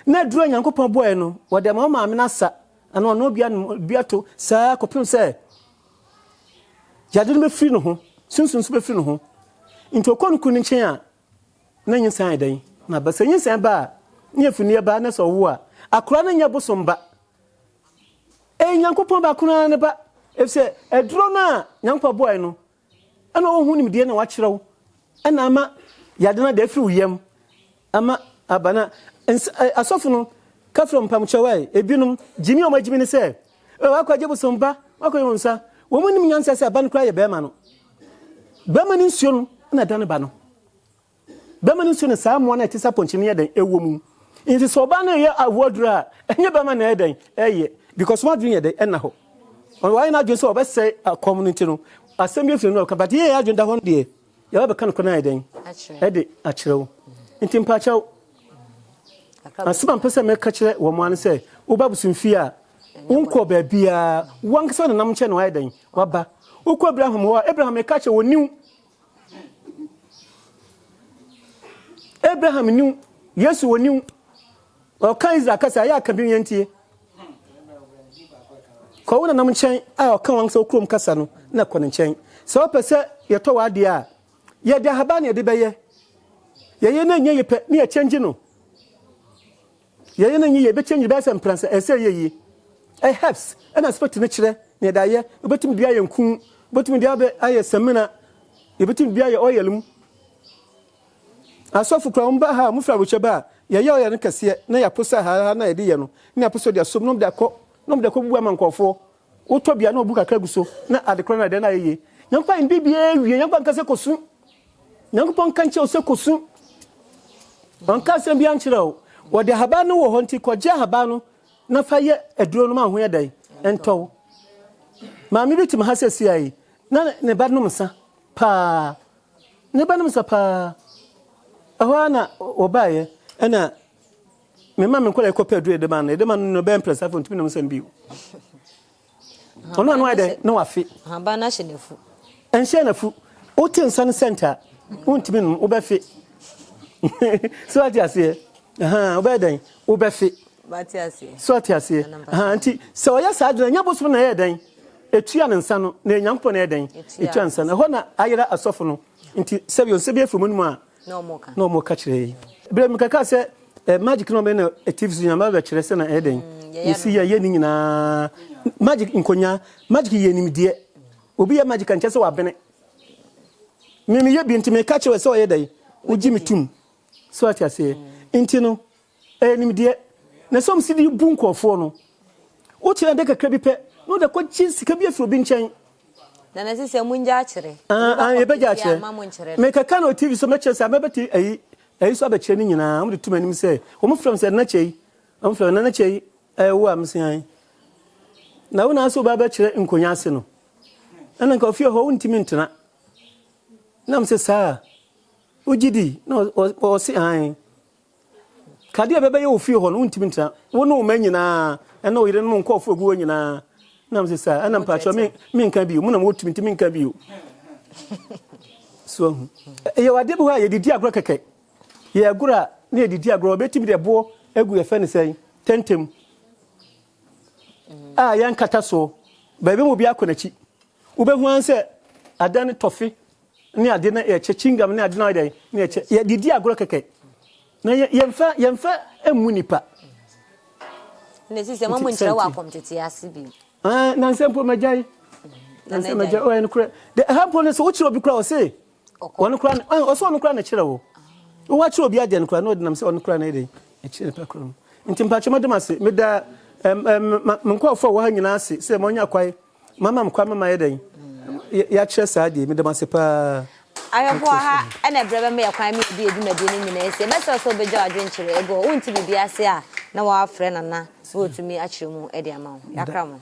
na duro nyankopon boye no wo de ma na sa ana no bia to sa kopim se yade no be free no ho sunsum so be free no ho into konku ni chen a na nyinsan eden na ba se nyinsan ba ne afuni ba na so wo a akura na nya bosomba nyankopon ba kuna ne ba efse eduro na nyankopon boy no ana ohun ni de na wa kirew ana ama yade na da free uyem ama abana asofu no ka from pamchawai ebinum jimi o majimi ne se wa kwa jebosomba wa kwa yonsa wo munim nyansa se aban kra ye bema no bema ni nsuo no na dan ba no bema ni nsuo ne saa mo na etisa ponchimi ye dan ewo mu nti so ba na ye avodra enye bema na eden eye because what doing ye dan na ho on why na dwese obese community no asem ye firi no ka but ye ya dwenda ho de ye ba kan ko na eden ede a kirew nti mpachaw asiba mpese me ka kire wo mo an se wo babusumfi a unko ba bia wankasa na namche no ayedan waba uko Abraham e ka che woniu Abraham niu Yesu woniu o kan Isaac asa ya ka bi yentie ko wona namche a o kan wankasa okrom kasa no na ko nchen so pese ye to wa de a ye de haba na ye de beye ye na nye ye pe na ye change no ye na nye ye be change be sem pransa ese ye helps and expect na kire na da ye obetum bia ye nkun obetum bia be aye semina obetum bia ye oyelum asofu kra mba ha mu fra boche ba ye ye oye nkase na ya posa ha na ye de ye no na poso de asom nom de ko bu amankofo woto bia na obu kakra guso na adekro na de na ye nyanpa in bibia wie nyanpa nkase kosu nyankopon kanche ose kosu bankase bia nkire o wo de haba no wo honti koja haba no na fa ye aduro no ma ho ye dai ento ma mi bitim ha sesi ai na ne ba no msa pa ne ba no msa pa ahwana obaye ana me ma me kola ko aduro de man no be impress afon timi no msa mbi ono anu ade no afi ha ba na hyenefu enhyenefu o tin san center untimi no obafi so ati ase obaden obafi Batiasi. So atiasi. Anti so ya sadra nya boso na ye dan. Etua ne nsa no na nyankpo na ye dan. Etua nsa na ho na ayera asofo no. Nti sebi afumu no a no mo ka kire. Bre mi kaka se magic no be na actives nya ma be kire se na ye dan. Isi ya ye ni nyina magic nkonya magic ye nim de. Obi ya magic anche se wa bene. Mi ye bi nti me ka kire se o ye dan. Uji mitum. So atiasi. Nti no nim de na som sidi bunkofo no wo tire de kakra bi pe no da ko chi sika bi afro bi nchen na na sisi munja akire ye beja akire me ka kan o tv so me chese amebeti ayi so abekire ni nyina mo de tuma nim se o mo from se na chei o mo from na chei wo am se an na wo na so ba bekire nkonya ase no ana nka ofie ho ntimi ntena na mo se sa ugidi no o se an kade bebe ye ofie ho no ntimi ntena wo no ma nyina ena o yire no nkofo gu nyina na mo se sa ana mpacho me nka bi mo na mo timi ntimi nka bi so ye wade bo ha ye didi agro keke ye agura na ye didi agro betimi de bo egu ye fe ne sen tentem yan kata so bebe mo bi akonachi ubehu anse adan tofi ni ade na ye chechingam ni ade na ade ni ye didi agro keke na yemfa emu nipa ne sisi mamu nchira wa komtete asibi na nsempo majai na nsempo majai o en kura de hampo ne so wo chiro bi kura o se wonu kura o so wonu kura na chira wo wa chiro bi ade kura no de nam se wonu kura na ede e chire pa kura ntimpa chema demase me da mnkofo wo ha nyina ase se mo nya kwai mama mkwa mama ede ya chire sa ade me demase pa ayefo ha ena brebe me yakwan me bi edumade ni nyina ese bese so beja adwenchire ego wonti bibia se a na wa afre nana so otumi achire mu ede ama yakra mo